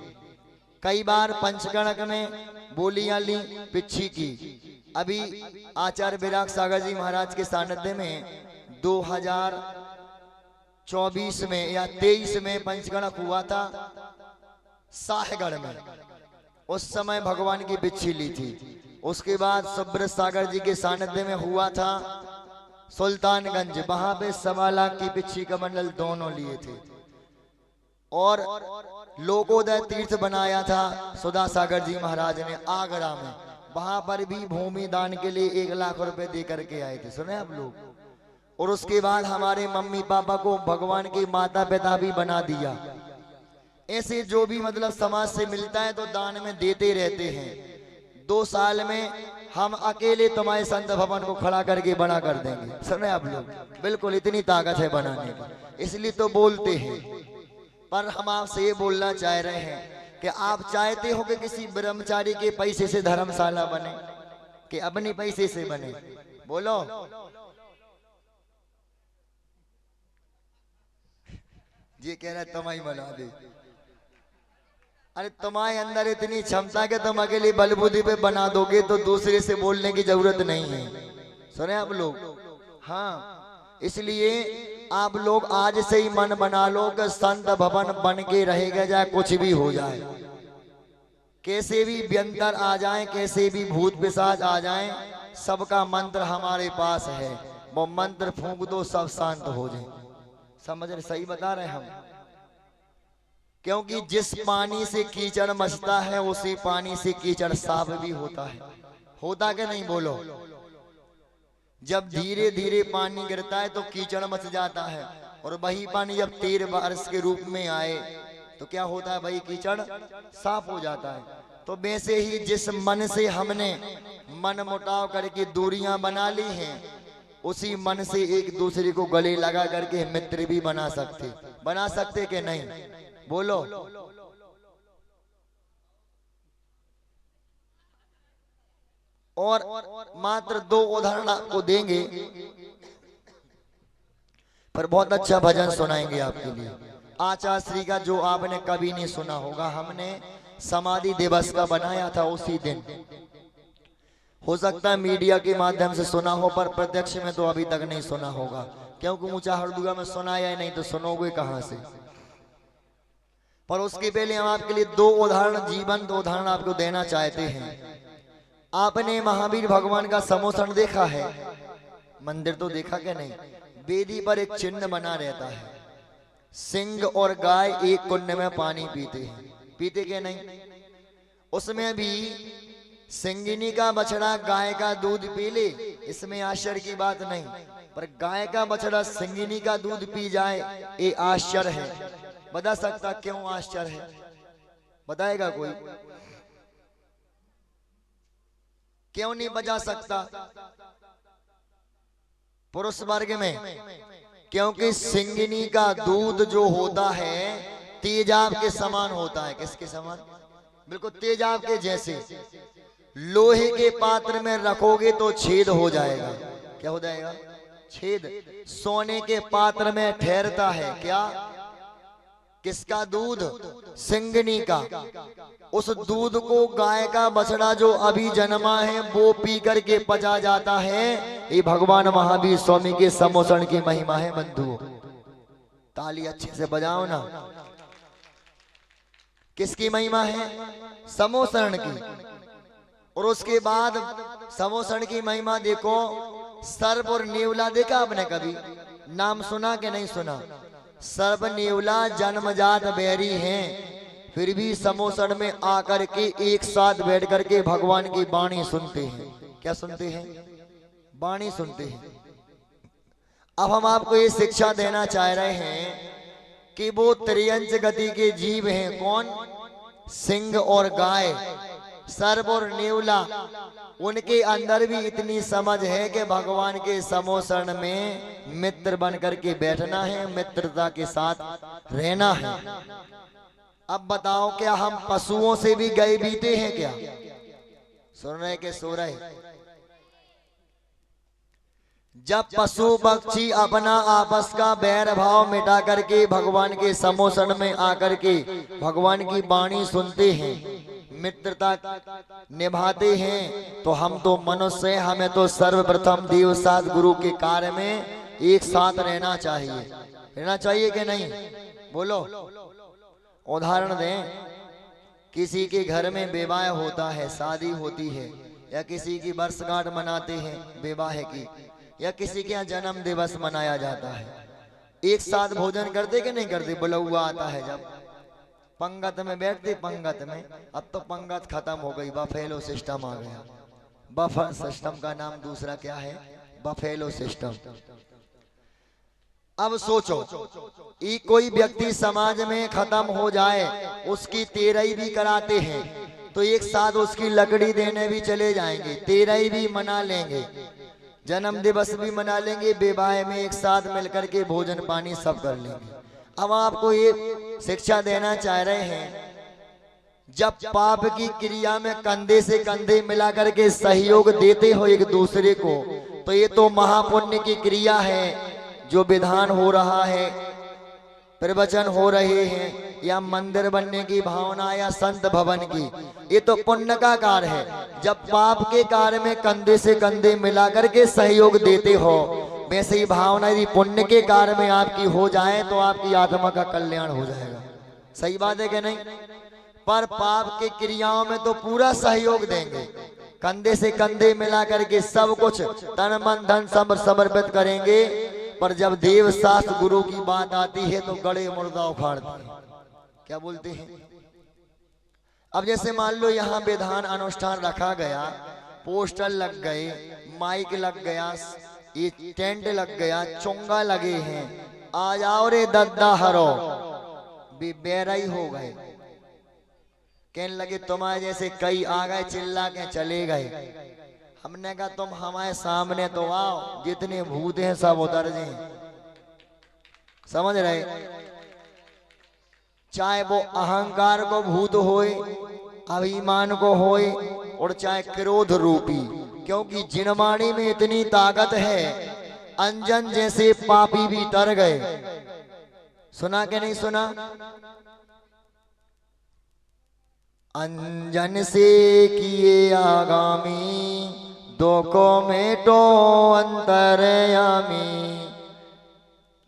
कई बार पंचगणक में बोलियां ली पिच्छी की। अभी आचार्य विराग सागर जी महाराज के सानिध्य में 2024 में या 23 में पंचगणक हुआ था साहगढ़ में। उस समय भगवान की बिच्छी ली थी। उसके बाद सुब्रत सागर जी के सानिध्य में हुआ था सुल्तानगंज, वहां पे 1.25 लाख की बिच्छी का मंडल दोनों लिए थे। और लोकोदय तीर्थ बनाया था सुधा सागर जी महाराज ने आगरा में, वहां पर भी भूमि दान के लिए 1 लाख रुपए दे करके आए थे। सुने आप लोग? और उसके बाद हमारे मम्मी पापा को भगवान के माता पिता भी बना दिया। ऐसे जो भी मतलब समाज से मिलता है तो दान में देते रहते हैं। 2 साल में हम अकेले तुम्हारे संत भवन को खड़ा करके बना कर देंगे। सुने आप लोग? बिल्कुल, इतनी ताकत है बनाने की, इसलिए तो बोलते हैं। पर हम आपसे ये बोलना चाह रहे हैं कि आप चाहते हो कि किसी ब्रह्मचारी के पैसे से धर्मशाला बने कि अपने पैसे से बने? बोलो। ये कह रहा है तुम्हारी बना दे। अरे तुम्हारे अंदर इतनी क्षमता कि तुम अकेले बलबुद्धि पे बना दोगे तो दूसरे से बोलने की जरूरत नहीं है। सुने आप लोग? हाँ, इसलिए आप लोग आज से ही मन बना लो कि संत भवन बन के रहेगा, चाहे कुछ भी हो जाए, कैसे भी व्यंतर आ जाए, कैसे भी भूत पिशाच आ जाए, सबका मंत्र हमारे पास है। वो मंत्र फूंक दो, सब शांत हो जाए। समझ रहे? सही बता रहे हम? क्योंकि जिस पानी से कीचड़ मचता है उसी पानी से कीचड़ साफ भी होता है। होता कि नहीं? बोलो। जब धीरे धीरे पानी गिरता है तो कीचड़ मच जाता है, और वही पानी जब तेज बारिश के रूप में आए तो क्या होता है? वही कीचड़ साफ हो जाता है। तो वैसे ही जिस मन से हमने मन मुटाव करके दूरियां बना ली हैं, उसी मन से एक दूसरे को गले लगा करके मित्र भी बना सकते कि नहीं? बोलो। और मात्र 2 उदाहरण आपको देंगे, पर बहुत अच्छा भजन सुनाएंगे आपके लिए। आचार्य श्री का जो आपने कभी नहीं सुना होगा, हमने समाधि दिवस का बनाया था उसी दिन। हो सकता है मीडिया के माध्यम से सुना हो, पर प्रत्यक्ष में तो अभी तक नहीं सुना होगा, क्योंकि ऊंचा हरदुआ में सुनाया ही नहीं तो सुनोगे कहां से। पर उसके पहले हम आपके लिए 2 उदाहरण, जीवंत उदाहरण आपको देना चाहते हैं। आपने महावीर भगवान का समोसन देखा है? मंदिर तो देखा क्या नहीं? वेदी पर एक चिन्ह बना रहता है, सिंह और गाय एक कुंड में पानी पीते के नहीं? उसमें भी सिंगिनी का बछड़ा गाय का दूध पी ले, इसमें आश्चर्य की बात नहीं, पर गाय का बछड़ा सिंगिनी का दूध पी जाए, ये आश्चर्य है। बता सकता क्यों आश्चर्य है? बताएगा कोई? क्यों नहीं बजा सकता? पुरुष वर्ग में, क्योंकि सिंगिनी का दूध जो होता है तेजाब के समान होता है। किसके समान? बिल्कुल तेजाब के जैसे। लोहे के पात्र में रखोगे तो छेद हो जाएगा। क्या हो जाएगा? छेद। सोने के पात्र में ठहरता है क्या? किसका दूध? सिंगिनी का। उस दूध को गाय का बछड़ा जो अभी जन्मा है वो पी करके पचा जाता है। ये भगवान महावीर स्वामी के समोसन की महिमा है बंधुओं। ताली अच्छे से बजाओ ना। किसकी महिमा है? समोसन की। और उसके बाद समोसन की महिमा देखो, सर्प और नेवला देखा आपने कभी? नाम सुना कि नहीं सुना? सर्प नेवला जन्मजात बैरी हैं, फिर भी समोसन में आकर के एक साथ बैठ करके भगवान की वाणी सुनते हैं। क्या सुनते हैं? वाणी सुनते हैं। अब हम आपको ये शिक्षा देना चाह रहे हैं कि वो त्रियंच गति के जीव हैं। कौन? सिंह और गाय, सर्प और नेवला। उनके अंदर भी इतनी समझ है कि भगवान के समोसन में मित्र बन करके बैठना है, मित्रता के साथ रहना है। अब बताओ, क्या हम पशुओं से भी गए बीते हैं क्या? सुन रहे के सो रहे? जब पशु पक्षी अपना आपस का बैर भाव मिटा करके भगवान के समोसन में आकर के भगवान की वाणी सुनते हैं, मित्रता निभाते हैं, तो हम तो मनुष्य हैं, हमें तो सर्वप्रथम देव साथ गुरु के कार्य में एक साथ रहना चाहिए कि नहीं? बोलो। उदाहरण दें, किसी के घर में विवाह होता है, शादी होती है, या किसी की वर्षगांठ मनाते हैं विवाह की, या किसी के यहाँ जन्म दिवस मनाया जाता है, एक साथ भोजन करते कि नहीं करते? बुलौआ आता है जब पंगत में बैठते, पंगत में। अब तो पंगत खत्म हो गई, बफेलो सिस्टम आ गया। बफर सिस्टम का नाम दूसरा क्या है? Buffalo system. अब सोचो, ये कोई व्यक्ति समाज में खत्म हो जाए, उसकी तेरही भी कराते हैं, तो एक साथ उसकी लकड़ी देने भी चले जाएंगे, तेरही भी मना लेंगे, जन्म दिवस भी मना लेंगे, विवाह में एक साथ मिलकर के भोजन पानी सब कर लेंगे। अब आपको ये शिक्षा देना चाह रहे हैं, जब पाप की क्रिया में कंधे से कंधे मिला करके सहयोग देते हो एक दूसरे को, तो ये तो महापुण्य की क्रिया है। जो विधान हो रहा है, प्रवचन हो रहे हैं, या मंदिर बनने की भावना, या संत भवन की, ये तो पुण्य का कार्य है। जब पाप के कार्य में कंधे से कंधे मिला करके सहयोग देते हो, वैसे ही भावना यदि पुण्य के कार्य में आपकी हो जाए तो आपकी आत्मा का कल्याण हो जाएगा। सही बात है कि नहीं? पर पाप के क्रियाओं में तो पूरा सहयोग देंगे, कंधे से कंधे मिला करके सब कुछ तन मन धन सब समर्पित करेंगे, पर जब देव शास्त्र गुरु की बात आती है तो गड़े मुर्दा उखाड़ते हैं। क्या बोलते हैं? अब जैसे मान लो यहाँ विधान अनुष्ठान रखा गया, पोस्टर लग गए, माइक लग गया, ये टेंट लग गया, चोंगा लगे हैं, आ जाओ रे दद्दा हरो, बेराई हो गए। कहने लगे तुम्हारे जैसे कई आ गए चिल्ला के चले गए। हमने कहा तुम हमारे सामने तो आओ, जितने भूत हैं सब उतर जाए। समझ रहे? चाहे वो अहंकार को भूत होए, अभिमान को होए, और चाहे क्रोध रूपी, क्योंकि जिनवाणी में इतनी ताकत है, अंजन जैसे पापी भी तर गए। सुना के नहीं सुना? अंजन से किए आगामी, दो को मेटो अंतरयामी।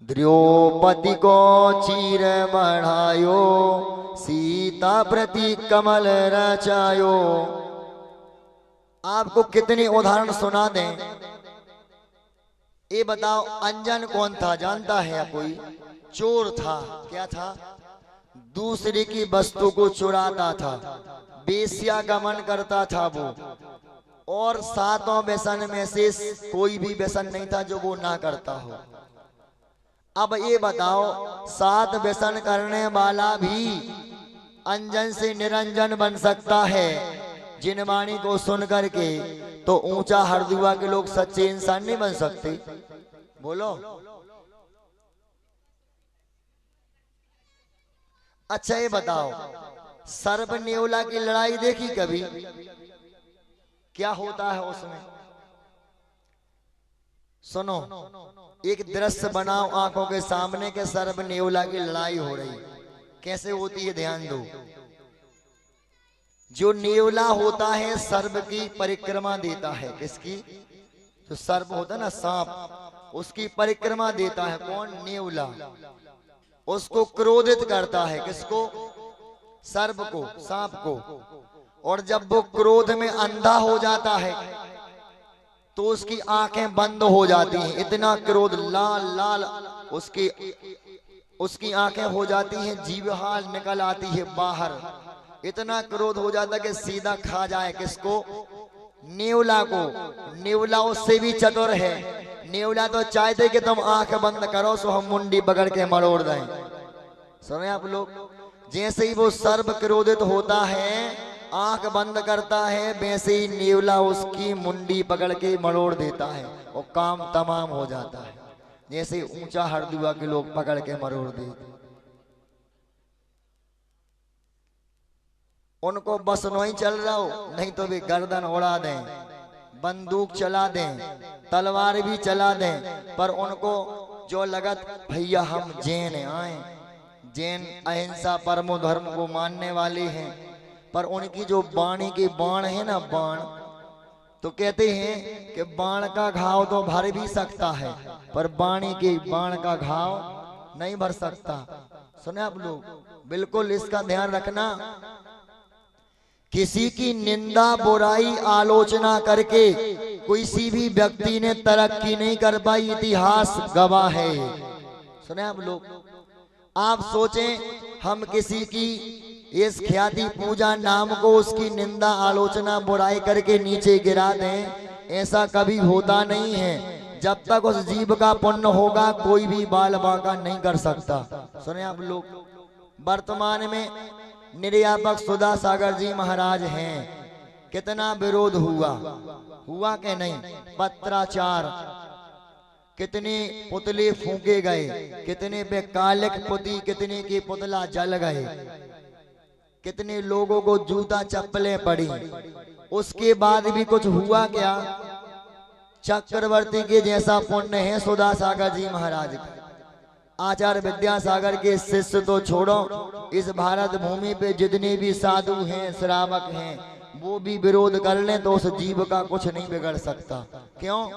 द्रौपदी को चीर बढ़ायो, सीता प्रति कमल रचायो। आपको कितने उदाहरण सुना दें? ये बताओ, अंजन कौन था जानता है कोई? चोर था। क्या था? दूसरे की वस्तु को चुराता था, बेश्या गमन करता था वो। और सातों व्यसन में से कोई भी व्यसन नहीं था जो वो ना करता हो। अब ये बताओ, 7 व्यसन करने वाला भी अंजन से निरंजन बन सकता है जिनवाणी को सुन करके, तो ऊंचा हरदुआ के लोग सच्चे इंसान नहीं बन सकते? बोलो। अच्छा ये बताओ, सर्प नेवला की लड़ाई देखी कभी? क्या होता है उसमें? सुनो, एक दृश्य बनाओ आंखों के सामने के सर्प नेवला की लड़ाई हो रही। कैसे होती है ध्यान दो। जो नेवला होता है सर्प की परिक्रमा देता है। किसकी? जो सर्प होता है ना, सांप, उसकी परिक्रमा देता है। कौन? नेवला। उसको क्रोधित करता है। किसको? सर्प को, सांप को। और जब वो क्रोध में अंधा हो जाता है तो उसकी आंखें बंद हो जाती हैं। इतना क्रोध, लाल लाल उसकी आंखें हो जाती हैं, जीवहाल निकल आती है बाहर। इतना क्रोध हो जाता है कि सीधा खा जाए। किसको? नेवला को। नेवला उससे भी चतुर है। नेवला तो चाहते कि तुम आंख बंद करो सो हम मुंडी पकड़ के मरोड़ दें। सुने आप लोग? जैसे ही वो सर्प क्रोधित होता है, आंख बंद करता है, वैसे ही नेवला उसकी मुंडी पकड़ के मरोड़ देता है और काम तमाम हो जाता है। जैसे ऊंचा हरदुआ के लोग पकड़ के मरोड़ देते। उनको बस नहीं चल रहा हो, नहीं तो वे गर्दन उड़ा दें, बंदूक चला दें, तलवार भी चला दें। पर उनको जो लगत, भैया हम जैन आए, जैन अहिंसा परमो धर्म को मानने वाले हैं। पर उनकी जो वाणी के बाण है ना, बाण, तो कहते हैं कि बाण का घाव तो भर भी सकता है, पर वाणी के बाण का घाव नहीं भर सकता। सुने आप लोग? बिल्कुल इसका ध्यान रखना। किसी की निंदा, बुराई, आलोचना करके किसी भी व्यक्ति ने तरक्की नहीं कर पाई, इतिहास गवाह है। सुने आप लोग? आप सोचें, हम किसी की इस ख्याति पूजा नाम को उसकी निंदा, आलोचना, बुराई करके नीचे गिरा दें, ऐसा कभी होता नहीं है। जब तक उस जीव का पुण्य होगा कोई भी बाल बांका नहीं कर सकता। सुने आप लोग? वर्तमान में निर्यापक सुधा सागर जी महाराज हैं। कितना विरोध हुआ कि नहीं? पत्राचार, कितने पुतले फूके गए, कितने पे कालिक पुती, कितने के पुतला जल गए, कितने लोगों को जूता चप्पलें पड़ी। उसके बाद भी कुछ हुआ क्या? चक्रवर्ती के जैसा पुण्य है सुधा सागर जी महाराज का। आचार्य विद्यासागर के शिष्य तो छोड़ो, इस भारत भूमि पे जितने भी साधु हैं, श्रावक हैं, वो भी विरोध कर लें तो उस जीव का कुछ नहीं बिगड़ सकता। क्यों?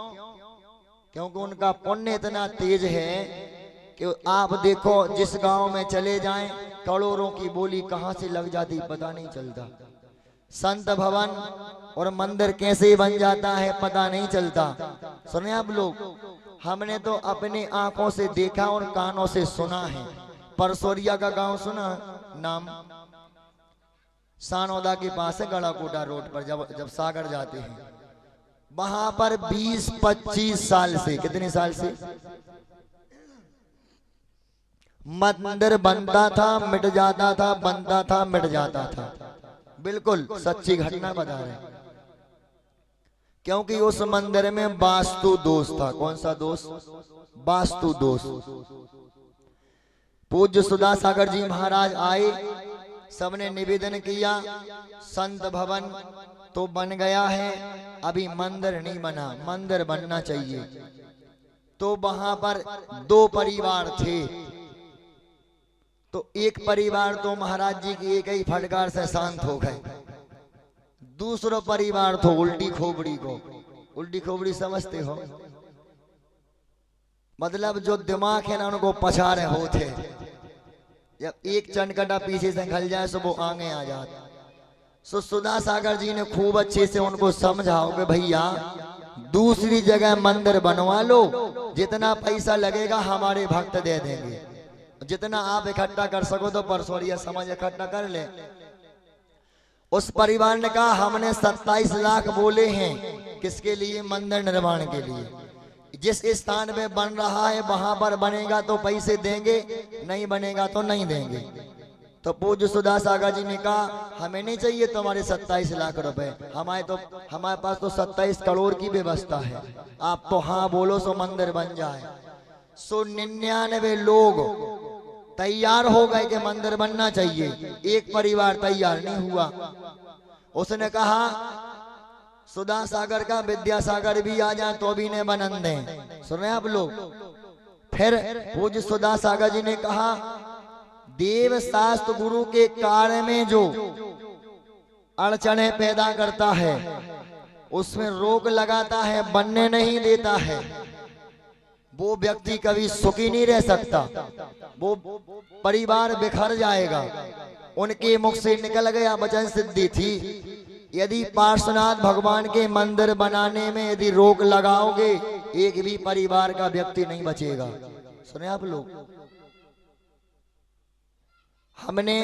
क्योंकि उनका पुण्य इतना तेज है कि आप देखो, जिस गांव में चले जाएं, करोड़ों की बोली कहां से लग जाती पता नहीं चलता। संत भवन और मंदिर कैसे बन जाता है पता नहीं चलता। सुने आप लोग? हमने तो अपने आंखों से देखा और कानों से सुना है। परसोरिया का गांव सुना नाम? सानोदा के पास है, गड़ाकोटा रोड पर। जब सागर जाते हैं वहां पर 20-25 साल से, कितने साल से मंदिर बनता था, मिट जाता था, बनता था, मिट जाता था। बिल्कुल सच्ची घटना बता रहे हैं। क्योंकि उस मंदिर में वास्तु दोष था। कौन सा दोष? वास्तु दोष। पूज्य सुधा सागर जी महाराज आए, सबने निवेदन किया, संत भवन तो बन गया है, अभी मंदिर नहीं बना, मंदिर बनना चाहिए। तो वहां पर दो परिवार थे, तो एक परिवार तो महाराज जी की एक ही फटकार से शांत हो गए, दूसरा परिवार तो उल्टी खोपड़ी को। उल्टी खोपड़ी समझते हो? मतलब जो दिमाग है ना उनको पछा रहे होते, जब एक चनकटा पीछे से खल जाए तो वो आगे आ जाता। सो सुधा सागर जी ने खूब अच्छे से उनको समझाओ कि भैया दूसरी जगह मंदिर बनवा लो, जितना पैसा लगेगा हमारे भक्त दे देंगे, जितना आप इकट्ठा कर सको तो परसोरिया समाज इकट्ठा कर ले। उस परिवार ने कहा हमने 27 लाख बोले हैं, किसके लिए? मंदिर निर्माण के लिए। जिस स्थान में बन रहा है वहां पर बनेगा तो पैसे देंगे, नहीं बनेगा तो नहीं देंगे। तो पूज्य सुधा सागर जी ने कहा हमें नहीं चाहिए तुम्हारे 27 लाख रुपए, हमारे पास तो 27 करोड़ की व्यवस्था है, आप तो हाँ बोलो सो मंदिर बन जाए। सो 99 लोग तैयार हो गए कि मंदिर बनना चाहिए, एक परिवार तैयार नहीं हुआ। उसने कहा सुधा सागर का विद्यासागर भी आ जाए तो भी नहीं बनन दें। सुने आप लोग? फिर पूज्य सुधा सागर जी ने कहा देव शास्त्र गुरु के कार्य में जो अड़चने पैदा करता है, उसमें रोक लगाता है, बनने नहीं देता है, वो व्यक्ति कभी सुखी नहीं रह सकता, वो परिवार बिखर जाएगा। उनके मुख से निकल गया वचन सिद्धि थी, यदि पार्श्वनाथ भगवान के मंदिर बनाने में यदि रोक लगाओगे एक भी परिवार का व्यक्ति नहीं बचेगा। सुने आप लोग? हमने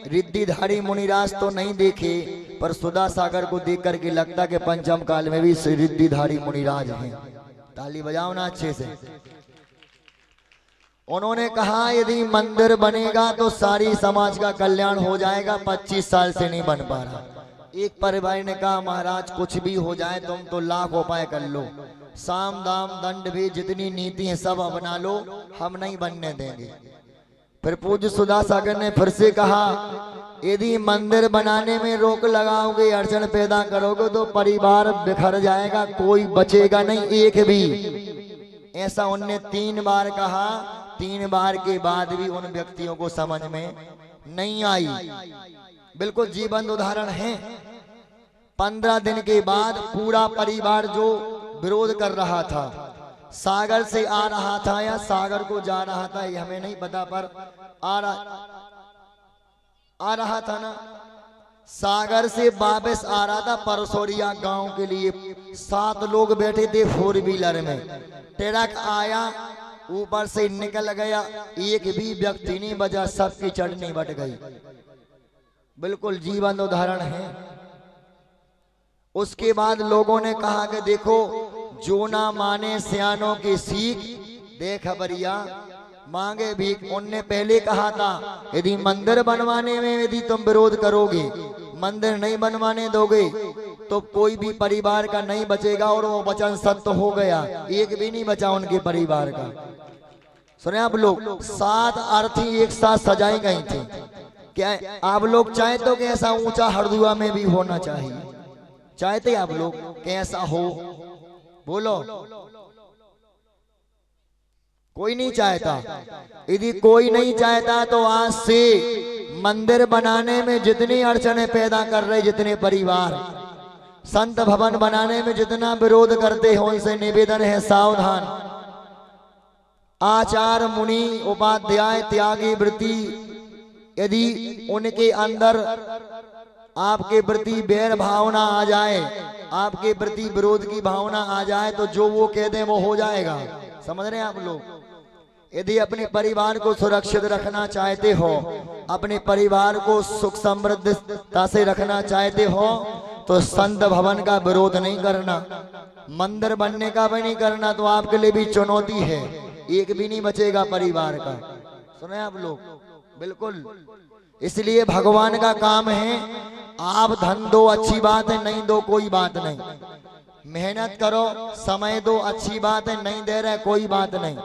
रिद्धिधारी मुनिराज तो नहीं देखे, पर सुधा सागर को देख करके लगता कि पंचम काल में भी रिद्धिधारी मुनिराज हैं। ताली बजाओ ना अच्छे से। उन्होंने कहा यदि मंदिर बनेगा तो सारी समाज का कल्याण हो जाएगा, 25 साल से नहीं बन पा रहा। एक परिवार ने कहा महाराज कुछ भी हो जाए तुम तो लाख उपाय कर लो, साम दाम दंड भी जितनी नीति है सब अपना लो, हम नहीं बनने देंगे। फिर पूज्य सुधा सागर ने फिर से कहा यदि मंदिर बनाने में रोक लगाओगे, अड़चन पैदा करोगे तो परिवार बिखर जाएगा, कोई बचेगा नहीं एक भी। ऐसा उनने 3 बार कहा। 3 बार के बाद भी उन व्यक्तियों को समझ में नहीं आई। बिल्कुल जीवंत उदाहरण है। 15 दिन के बाद पूरा परिवार जो विरोध कर रहा था, सागर से आ रहा था या सागर को जा रहा था ये हमें नहीं पता, पर आ रहा था ना, सागर से वापस आ रहा था परसोरिया गांव के लिए। 7 लोग बैठे थे 4 व्हीलर में, ट्रक आया ऊपर से निकल गया, एक भी व्यक्ति नहीं बचा, सबकी चटनी बट गई। बिल्कुल जीवंत उदाहरण है। उसके बाद लोगों ने कहा कि देखो जो ना माने सियानों की सीख, देख खबरिया मांगे भीख। उनने पहले कहा था यदि मंदिर बनवाने में यदि तुम विरोध करोगे, मंदिर नहीं बनवाने दोगे तो कोई भी परिवार का नहीं बचेगा, और वो वचन सत्य हो गया, एक भी नहीं बचा उनके परिवार का। सुने आप लोग? 7 अर्थी एक साथ सजाई गई थी। क्या आप लोग चाहते हो कि ऐसा ऊंचा हरदुआ में भी होना चाहिए? चाहते आप लोग कि ऐसा हो? बोलो। कोई नहीं चाहता। यदि कोई नहीं चाहता तो आज से मंदिर बनाने में जितनी अड़चनें पैदा कर रहे जितने परिवार, संत भवन बनाने में जितना विरोध करते हो, उनसे निवेदन है सावधान। आचार मुनि उपाध्याय त्यागी वृत्ति यदि उनके अंदर आपके प्रति बैर भावना आ जाए, आपके प्रति विरोध की भावना आ जाए, तो जो वो कह दे वो हो जाएगा। समझ रहे हैं आप लोग? यदि अपने परिवार को सुरक्षित रखना चाहते हो, अपने परिवार को सुख समृद्धता से रखना चाहते हो, तो संत भवन का विरोध नहीं करना, मंदिर बनने का भी नहीं करना, तो आपके लिए भी चुनौती है, एक भी नहीं बचेगा परिवार का। सुने आप लोग? बिल्कुल। इसलिए भगवान का काम है आप धन दो अच्छी बात है, नहीं दो कोई बात नहीं। मेहनत करो, समय दो अच्छी बात है, नहीं दे रहे कोई बात नहीं।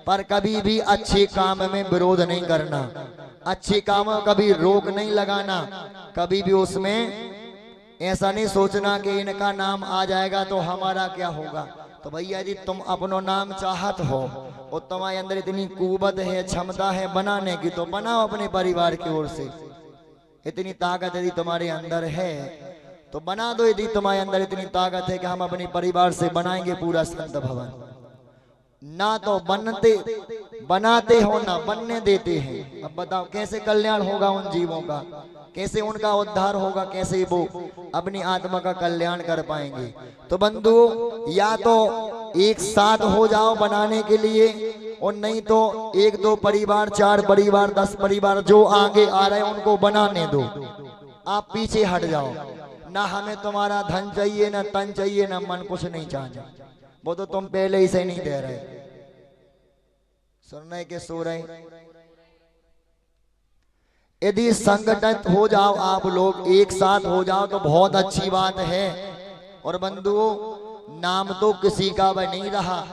पर कभी भी अच्छे काम में विरोध नहीं करना, अच्छे काम में कभी रोक नहीं लगाना, कभी भी उसमें ऐसा नहीं सोचना कि इनका नाम आ जाएगा तो हमारा क्या होगा। तो भैया जी तुम अपनो नाम चाहत हो और तुम्हारे अंदर इतनी कुवत है, क्षमता है बनाने की, तो बनाओ अपने परिवार की ओर से। इतनी ताकत यदि तुम्हारे अंदर है तो बना दो। यदि तुम्हारे अंदर इतनी ताकत है कि हम अपने परिवार से बनाएंगे पूरा संत भवन, ना तो बनाते हो ना बनने देते हैं। अब बताओ कैसे कल्याण होगा उन जीवों का, कैसे उनका उद्धार होगा, कैसे वो अपनी आत्मा का कल्याण कर पाएंगे। तो बंधु या तो एक साथ हो जाओ बनाने के लिए, और नहीं तो 1 2 परिवार 4 परिवार 10 परिवार जो आगे आ रहे हैं उनको बनाने दो। आप पीछे हट जाओ। ना हमें तुम्हारा धन चाहिए, ना तन चाहिए, ना मन, कुछ नहीं चाहिए। वो तो तुम पहले ही से नहीं दे रहे। सुन रहे के सो रहे। यदि संगठित हो जाओ आप लोग, एक साथ हो जाओ तो बहुत अच्छी बात है। और बंधुओं नाम तो किसी का वह नहीं रहा।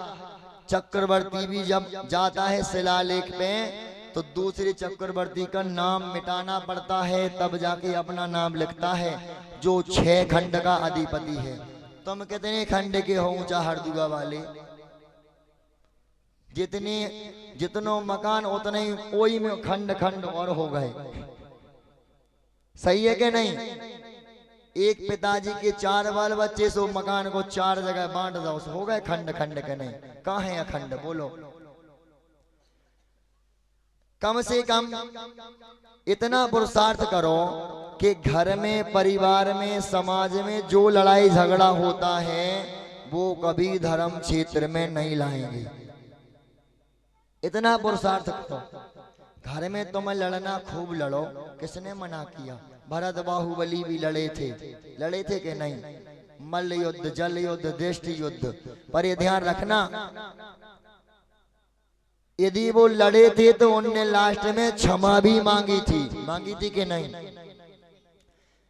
चक्रवर्ती भी जब जाता है शिलालेख पे तो दूसरे चक्रवर्ती का नाम मिटाना पड़ता है, तब जाके अपना नाम लिखता है, जो 6 खंड का अधिपति है। तुम कितने खंड के हो ऊंचा हरदुआ वाले? जितनो मकान उतने ही कोई में खंड खंड और हो गए। सही है कि नहीं? एक पिताजी के 4 बाल बच्चे, सो मकान को 4 जगह बांट दो, हो गए खंड खंड के नहीं? कहाँ है अखंड? बोलो। कम से कम इतना पुरुषार्थ करो कि घर में, परिवार में, समाज में जो लड़ाई झगड़ा होता है वो कभी धर्म क्षेत्र में नहीं लाएंगे। इतना पुरुषार्थ करो। घर में तुम्हें लड़ना खूब लड़ो, किसने मना किया? भरत बाहुबली भी लड़े थे कि नहीं? मल्ल युद्ध, जल युद्ध, दृष्टि युद्ध। पर ये ध्यान रखना, यदि वो लड़े थे तो उनने लास्ट में क्षमा भी मांगी थी कि नहीं?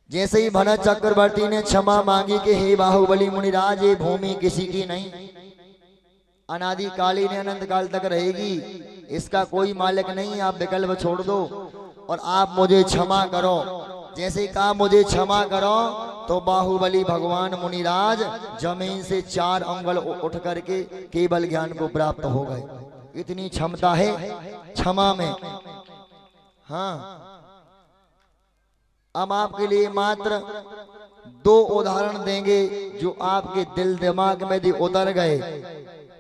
जैसे ही भरत चक्रवर्ती ने क्षमा मांगी कि हे बाहुबली मुनिराज, ये भूमि किसी की नहीं, अनादिकालीन अनंत काल तक रहेगी, इसका कोई मालिक नहीं, आप विकल्प छोड़ दो और आप मुझे क्षमा करो। जैसे ही कहा मुझे क्षमा करो तो बाहुबली भगवान मुनिराज जमीन से 4 अंगुल उठ करके केवल ज्ञान को प्राप्त हो गए। इतनी क्षमता है क्षमा में। हाँ, अब आपके लिए मात्र 2 उदाहरण देंगे जो आपके दिल दिमाग में भी उतर गए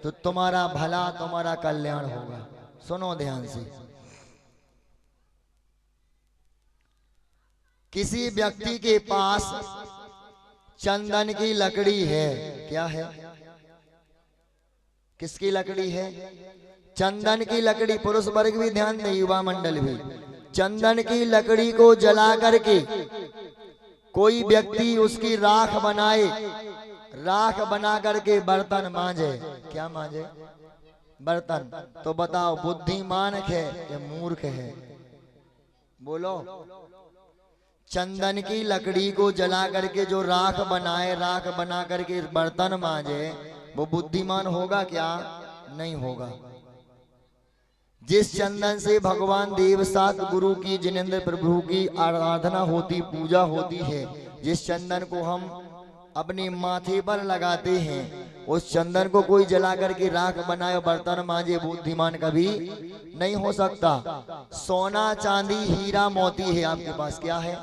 तो तुम्हारा भला, तुम्हारा कल्याण होगा। सुनो ध्यान से। किसी व्यक्ति के पास चंदन की लकड़ी है। क्या है? किसकी लकड़ी है? चंदन की लकड़ी। पुरुष वर्ग भी ध्यान दे, युवा मंडल भी। चंदन की लकड़ी को जला करके कोई व्यक्ति उसकी राख बनाए, राख बना करके बर्तन मांजे। क्या मांजे? बर्तन। तो बताओ बुद्धिमान है या मूर्ख है? बोलो। चंदन की लकड़ी को जला करके जो राख बनाए, राख बना करके बर्तन मांजे, वो बुद्धिमान होगा क्या? नहीं होगा। जिस चंदन से भगवान देव सात गुरु की, जिनेंद्र प्रभु की आराधना होती, पूजा होती है, जिस चंदन को हम अपने माथे पर लगाते हैं, उस चंदन को कोई जला करके राख बनाए बर्तन मांजे, बुद्धिमान कभी नहीं हो सकता। सोना चांदी हीरा मोती है आपके पास। क्या है?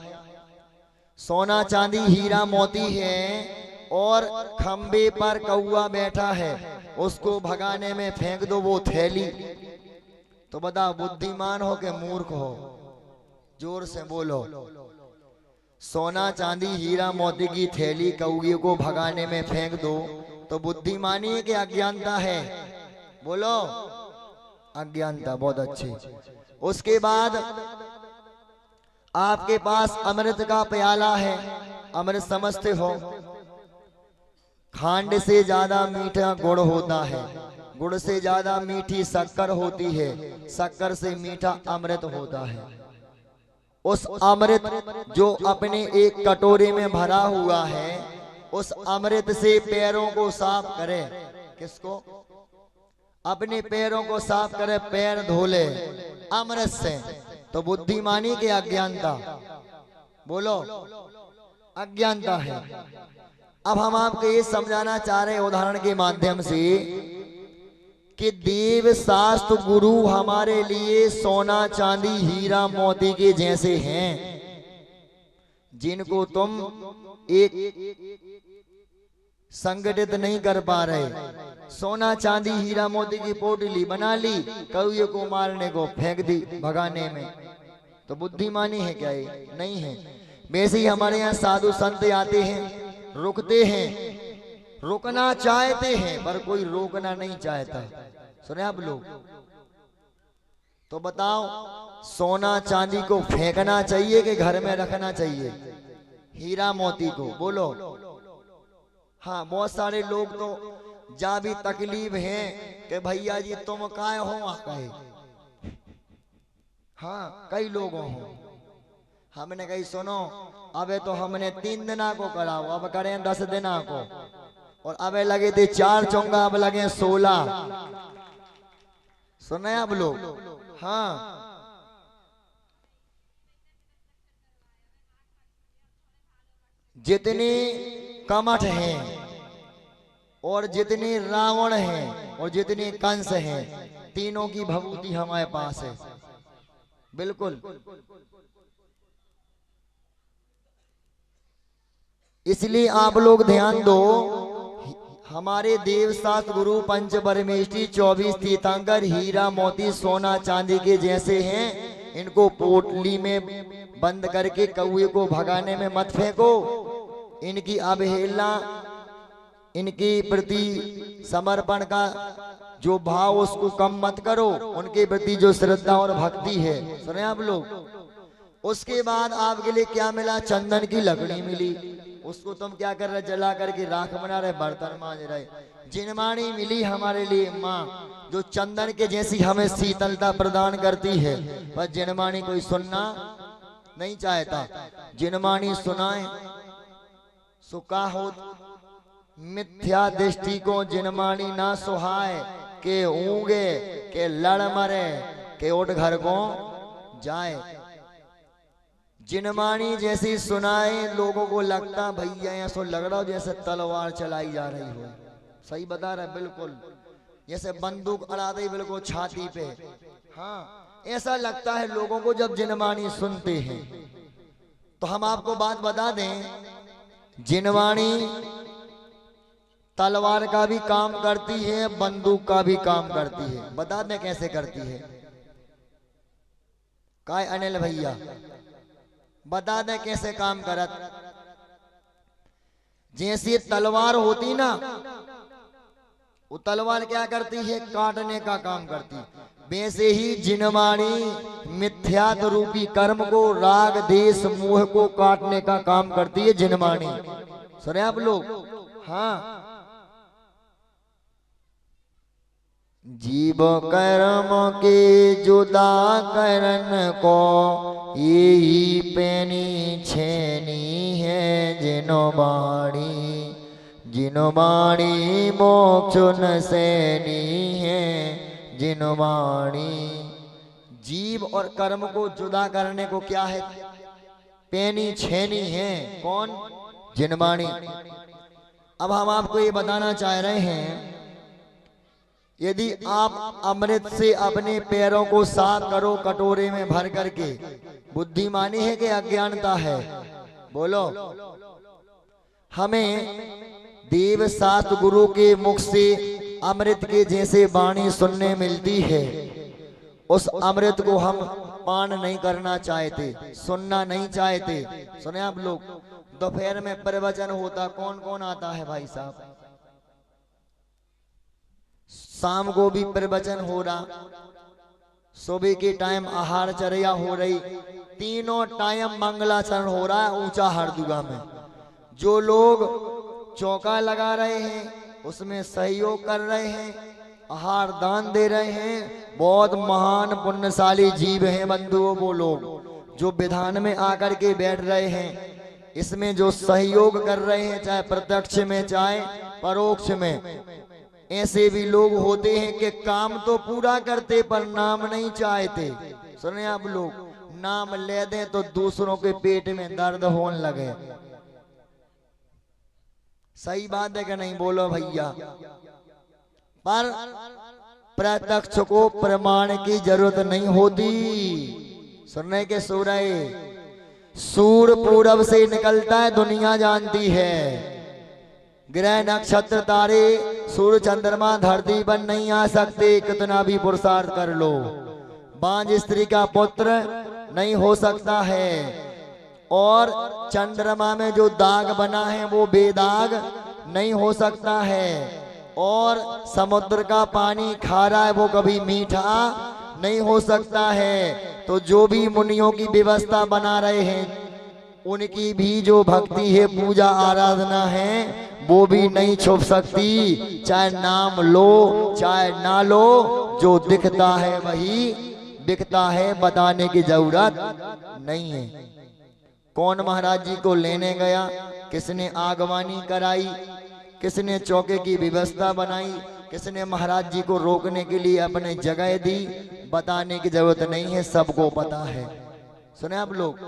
सोना चांदी हीरा मोती है और खंबे पर कौआ बैठा है, उसको भगाने में फेंक दो वो थैली, तो बताओ बुद्धिमान हो के मूर्ख हो? जोर से बोलो। सोना चांदी हीरा मोती की थैली कौए को भगाने में फेंक दो तो बुद्धिमानी है कि अज्ञानता है? बोलो। अज्ञानता। बहुत अच्छी। उसके बाद आपके पास अमृत का प्याला है। अमृत समझते हो? खांड से ज्यादा मीठा गुड़ होता है, गुड़ से ज्यादा मीठी शक्कर होती है, शक्कर से मीठा अमृत होता है। उस अमृत जो अपने एक कटोरे में भरा हुआ है, उस अमृत से पैरों को साफ करे। किसको? अपने पैरों को साफ करे, पैर धोले अमृत से। तो बुद्धिमानी की अज्ञानता, बोलो अज्ञानता है। अब हम आपको ये समझाना चाह रहे हैं उदाहरण के माध्यम से कि देव शास्त्र गुरु हमारे लिए सोना चांदी हीरा मोती के जैसे हैं, जिनको तुम एक संगठित नहीं कर पा रहे। सोना चांदी हीरा मोती की पोटली बना ली, कौए को मारने को फेंक दी भगाने में, तो बुद्धिमानी है क्या? ये नहीं है। वैसे ही हमारे यहाँ साधु संत आते हैं, रुकते हैं, रुकना चाहते हैं पर कोई रोकना नहीं चाहता। सुने आप लोग? तो बताओ, सोना चांदी को फेंकना चाहिए कि घर में रखना चाहिए? हीरा मोती को, बोलो। हाँ, बहुत सारे लोग तो जा भी तकलीफ है कि भैया जी तुम काय हो कहे। हाँ, कई लोगों हो। हमने कही सुनो, अबे तो हमने 3 दिना को कराओ, अब करें 10 दिना को, और अबे लगे थे 4 चोंगा, अब लगे 16। सुने आप लोग? हाँ, जितने कमठ हैं और जितने रावण हैं और जितने कंस हैं, तीनों की भभूति हमारे पास है। बिल्कुल। इसलिए आप लोग ध्यान दो, हमारे देवशास्त्र गुरु पंच परमेष्ठी 24 तीर्थंकर हीरा मोती सोना चांदी के जैसे हैं। इनको पोटली में बंद करके कौए को भगाने में मत फेंको। इनकी अवहेलना, इनके प्रति समर्पण का जो भाव उसको कम मत करो। उनके प्रति जो श्रद्धा और भक्ति है, सुने आप लोग? उसके बाद आपके लिए क्या मिला? चंदन की लकड़ी मिली, उसको तुम क्या कर रहे? जला करके राख बना रहे, बर्तन मांज रहे। जिनवाणी मिली हमारे लिए माँ, जो चंदन के जैसी हमें शीतलता प्रदान करती है, पर जिनवाणी कोई सुनना नहीं चाहता। जिनवाणी सुनाए सुका हो मिथ्या दृष्टि को जिनवाणी ना सुहाए, के ऊंगे के लड़ मरे के उठ घर को जाए। जिनवाणी जैसी सुनाए, लोगों को लगता भैया ऐसा लग रहा हो जैसे तलवार चलाई जा रही हो। सही बता रहा है? बिल्कुल, जैसे बंदूक अड़ा दी बिल्कुल छाती पे। हाँ, ऐसा लगता है लोगों को जब जिनवाणी सुनते हैं। तो हम आपको बात बता दें, जिनवाणी तलवार का भी काम करती है, बंदूक का भी काम करती है। बता दें कैसे करती है? काय अनिल भैया बता दें कैसे काम करत? जैसी तलवार होती ना, वो तलवार क्या करती है? काटने का काम करती। वैसे ही जिनवाणी मिथ्यात रूपी कर्म को, राग देश मोह को काटने का काम करती है जिनवाणी। सुने आप लोग? हाँ, जीव कर्म के जुदा करन को यही पैनी छेनी है जिनो बाणी, जिनो बाणी मोक्ष न सैनी है जिनो बाणी। जीव और कर्म को जुदा करने को क्या है? पैनी छेनी है। कौन? जिनवाणी। अब हम आपको ये बताना चाह रहे हैं, यदि आप अमृत से अपने पैरों को साफ करो कटोरे में भर करके, बुद्धिमानी है कि अज्ञानता है? बोलो। हमें देव शास्त्र गुरु के मुख से अमृत के जैसे वाणी सुनने मिलती है। उस अमृत को हम पान नहीं करना चाहते, सुनना नहीं चाहते। सुने आप लोग? दोपहर में प्रवचन होता, कौन कौन आता है भाई साहब? शाम को भी प्रवचन हो रहा, सुबह के टाइम आहार चर्या हो रही, तीनों टाइम मंगलाचरण हो रहा है ऊंचा हरदुआ में। जो लोग चौका लगा रहे हैं, उसमें सहयोग कर रहे हैं, आहार दान दे रहे हैं, बहुत महान पुण्यशाली जीव हैं बंधुओं वो लोग। जो विधान में आकर के बैठ रहे हैं, इसमें जो सहयोग कर रहे हैं, चाहे प्रत्यक्ष में चाहे परोक्ष में, ऐसे भी लोग होते हैं कि काम तो पूरा करते पर नाम नहीं चाहते। सुने आप लोग, नाम ले दें तो दूसरों के पेट में दर्द होने लगे। सही बात है कि नहीं, बोलो भैया। पर प्रत्यक्ष को प्रमाण की जरूरत नहीं होती। सुनने के सूरय, सूर्य पूरब से निकलता है, दुनिया जानती है। ग्रह नक्षत्र तारे सूर्य चंद्रमा धरती पर नहीं आ सकते, कितना भी पुरुषार्थ कर लो। बांझ स्त्री का पुत्र नहीं हो सकता है, और चंद्रमा में जो दाग बना है वो बेदाग नहीं हो सकता है, और समुद्र का पानी खारा है वो कभी मीठा नहीं हो सकता है। तो जो भी मुनियों की व्यवस्था बना रहे हैं, उनकी भी जो भक्ति है, पूजा आराधना है, वो भी नहीं छुप सकती। चाहे नाम लो चाहे ना लो, जो दिखता है वही दिखता है, बताने की जरूरत नहीं है। कौन महाराज जी को लेने गया, किसने आगवानी कराई, किसने चौके की व्यवस्था बनाई, किसने महाराज जी को रोकने के लिए अपने जगह दी, बताने की जरूरत नहीं है, सबको पता है। सुने आप लोग,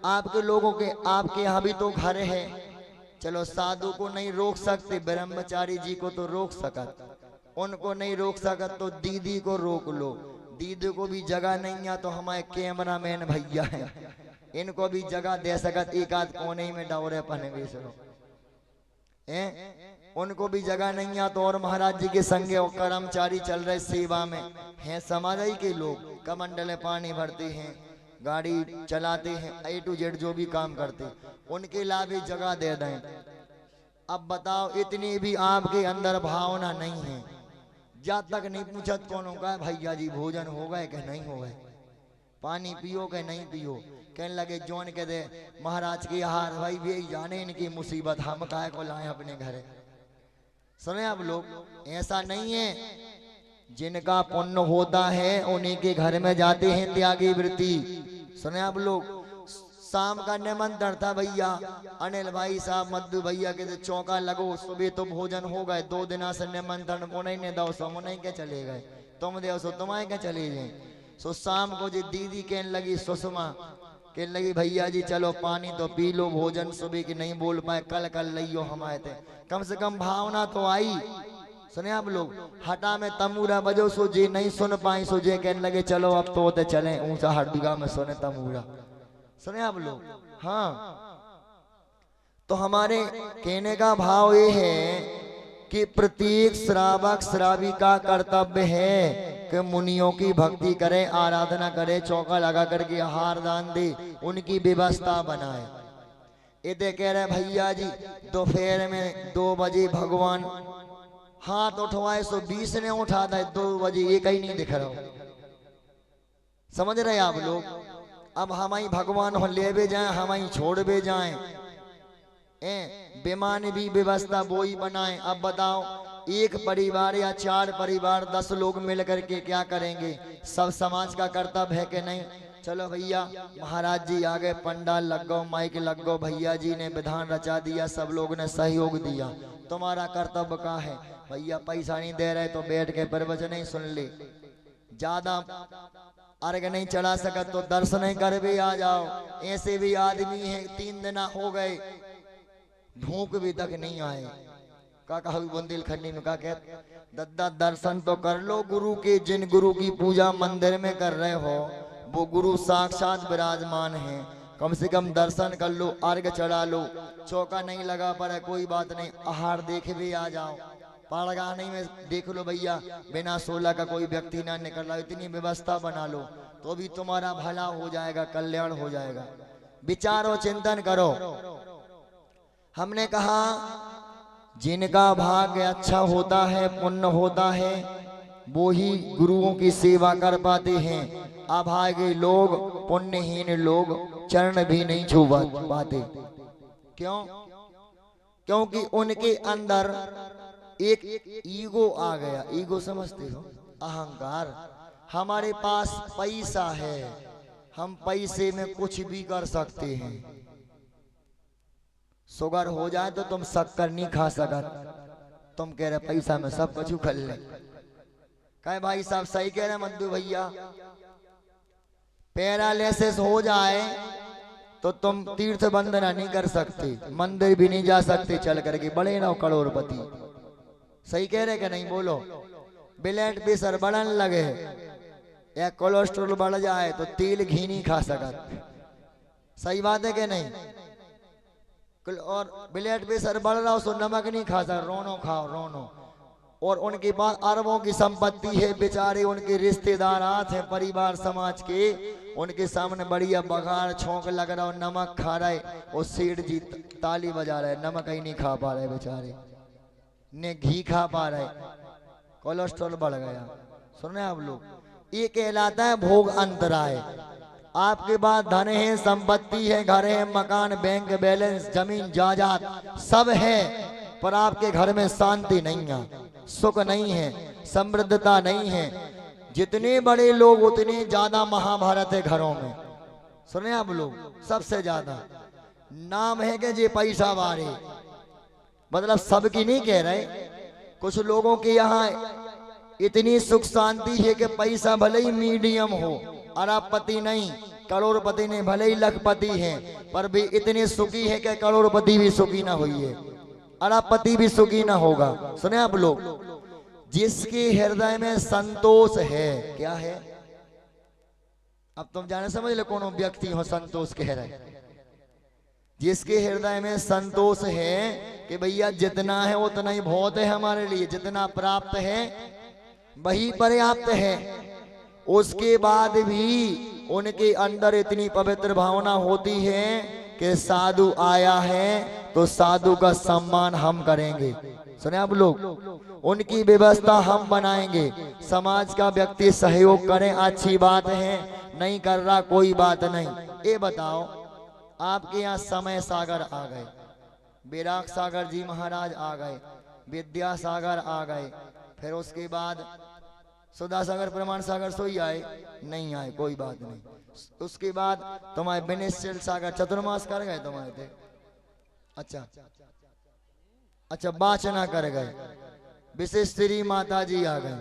आपके लोगों के, आपके यहाँ भी तो घर है। चलो साधु को नहीं रोक सकते, ब्रह्मचारी जी को तो रोक सकत, उनको नहीं रोक सकत तो दीदी को रोक लो। दीदी को भी जगह नहीं है तो हमारे कैमरामैन भैया हैं, इनको भी जगह दे सकत, एक आध कोने में डोरे पने बेसरो, उनको भी जगह नहीं है तो। और महाराज जी के संगे और कर्मचारी चल रहे सेवा में हैं, समाज के लोग, कमंडल पानी भरते हैं, गाड़ी चलाते हैं, A to Z जो भी काम करते हैं, उनके लाभ जगह दे दें। अब बताओ, इतनी भी आपके अंदर भावना नहीं है, जब तक नहीं पूछत कौन होगा, भैया जी भोजन हो गए कि नहीं हो गए, पानी पियो कि नहीं पियो, कहने लगे जोन के दे महाराज की हार, भाई भी जाने इनकी मुसीबत, हम काहे को लाए अपने घरे। सुने आप लोग, ऐसा नहीं है, जिनका पुण्य होता है उन्हीं के घर में जाते हैं त्यागी वृत्ति। सुने आप लोग, शाम का निमंत्रण था भैया, अनिल भाई साहब मद्दू भैया के चौका लगो, सुबह तो भोजन हो गए, 2 दिन से निमंत्रण उन्हीं ने दो, सो उन्हीं के चले गए, तुम दे सो तुम्हारे के चले जाए। सो शाम को जी दीदी कहने लगी, सुषमा कहने लगी, भैया जी चलो पानी तो पी लो, भोजन सुबह की नहीं बोल पाए, कल कल लियो हमारे थे, कम से कम भावना तो आई। सुने आप लोग, हटा में तमूरा बजो, सो जी नहीं सुन पाई, सो जे कहने लगे चलो अब तो होते चले ऊंचा हड्डुगा में सुने तमूरा। सुने आप लोग, हाँ। तो हमारे कहने का भाव ये है कि प्रत्येक श्रावक श्राविका कर्तव्य है कि मुनियों की भक्ति करे, आराधना करे, चौका लगा करके आहार दान दे, उनकी व्यवस्था बनाए। ये कह रहे भैया जी दोपहर में 2 बजे भगवान हाथ उठवाए, सो 20 ने उठा था, 2 बजे एक ही नहीं दिख रहा। समझ रहे आप लोग, अब हम ही भगवान हो ले भी जाए, हम ही छोड़ भी जाए, बेमान भी व्यवस्था वो ही बनाए। अब बताओ, एक परिवार या 4 परिवार 10 लोग मिलकर के क्या करेंगे, सब समाज का कर्तव्य है कि नहीं। चलो भैया महाराज जी आ गए, पंडाल लग गो, माइक लग गो, भैया जी ने विधान रचा दिया, सब लोग ने सहयोग दिया, तुम्हारा कर्तव्य का है भैया, पैसा नहीं दे रहे तो बैठ के प्रवचन नहीं सुन ले, ज्यादा अर्घ नहीं चढ़ा सकत तो दर्शन नहीं कर भी आ जाओ। ऐसे भी आदमी हैं 3 दिन हो गए धूप भी तक नहीं आए, का कहा बुंदेलखंडी में का कहते, दद्दा दर्शन तो कर लो गुरु के, जिन गुरु की पूजा मंदिर में कर रहे हो वो गुरु साक्षात विराजमान है, कम से कम दर्शन कर लो, अर्घ चढ़ा लो, चौका नहीं लगा पर कोई बात नहीं, आहार देख भी आ जाओ, पाड़गानी में देख लो भैया, बिना 16 का कोई व्यक्ति ना निकल रहा, इतनी व्यवस्था बना लो तो भी तुम्हारा भला हो जाएगा, कल्याण हो जाएगा। विचारो, चिंतन करो। हमने कहा जिनका भाग्य अच्छा होता है, पुण्य होता है, वो ही गुरुओं की सेवा कर पाते हैं। अभागे लोग, पुण्यहीन लोग चरण भी नहीं छू पाते। क्यों? क्योंकि उनके अंदर एक ईगो आ गया। ईगो समझते हो? अहंकार। हमारे पास पैसा है, हम पैसे में कुछ भी कर सकते हैं। शुगर हो जाए तो तुम शक्कर नहीं खा सकत, तुम कह रहे पैसा में सब कुछ खा ले। कहे भाई साहब सही कह रहे मद्दू भैया, पैरालिसिस हो जाए तो तुम तीर्थ वंदना नहीं कर सकते, मंदिर भी नहीं जा सकते चल करके, बड़े ना करोड़पति। सही कह रहे कि नहीं बोलो? ब्लड प्रेशर बढ़न लगे या कोलेस्ट्रॉल बढ़ जाए तो तेल घी नहीं खा सकत। सही बात है कि नहीं? और ब्लड प्रेशर बढ़ रहा हो तो नमक नहीं खा सकते, रोनो खाओ रोनो। और उनके पास अरबों की संपत्ति है, बेचारे उनके रिश्तेदार आते हैं परिवार समाज के, उनके सामने बढ़िया बघार छोंक लग रहा हो, नमक खा रहे, और सेठ जी ताली बजा रहे, नमक ही नहीं खा पा रहे बेचारे, ने घी खा पा रहे, कोलेस्ट्रॉल बढ़ गया। सुने आप लोग, ये कहलाता है भोग अंतराय। आपके पास धन है, संपत्ति है, घर है, मकान, बैंक बैलेंस, जमीन जायदाद सब है, पर आपके घर में शांति नहीं है, सुख नहीं है, समृद्धता नहीं है। जितने बड़े लोग उतने ज्यादा महाभारत है घरों में। सुने आप लोग, सबसे ज्यादा नाम है कि जे पैसा वाले, मतलब सबकी नहीं कह रहे, कुछ लोगों के यहाँ इतनी सुख शांति है कि पैसा भले ही मीडियम हो, अरबपति नहीं, करोड़पति नहीं, भले ही लखपति हैं, पर भी इतने सुखी है कि करोड़पति भी सुखी ना हुई है, अरबपति भी सुखी ना होगा। सुने आप लोग, जिसके हृदय में संतोष है, क्या है? अब तुम जाने समझ लो कौन व्यक्ति हो संतोष कह रहे। जिसके हृदय में संतोष है कि भैया जितना है उतना ही बहुत है हमारे लिए, जितना प्राप्त है वही पर्याप्त है, उसके बाद भी उनके अंदर इतनी पवित्र भावना होती है कि साधु आया है तो साधु का सम्मान हम करेंगे। सुने आप लोग, उनकी व्यवस्था हम बनाएंगे, समाज का व्यक्ति सहयोग करें अच्छी बात है, नहीं कर रहा कोई बात नहीं। ये बताओ, आपके यहाँ समय सागर आ गए, विराग सागर जी महाराज आ गए, विद्यासागर आ गए, फिर उसके बाद सुधा सागर प्रमाण सागर सोई आए नहीं आए, कोई बात नहीं। उसके बाद तुम्हारे विनिश्चल सागर चतुर्मास कर गए तुम्हारे थे, अच्छा अच्छा वाचना कर गए, विशेष श्री माता जी आ गए,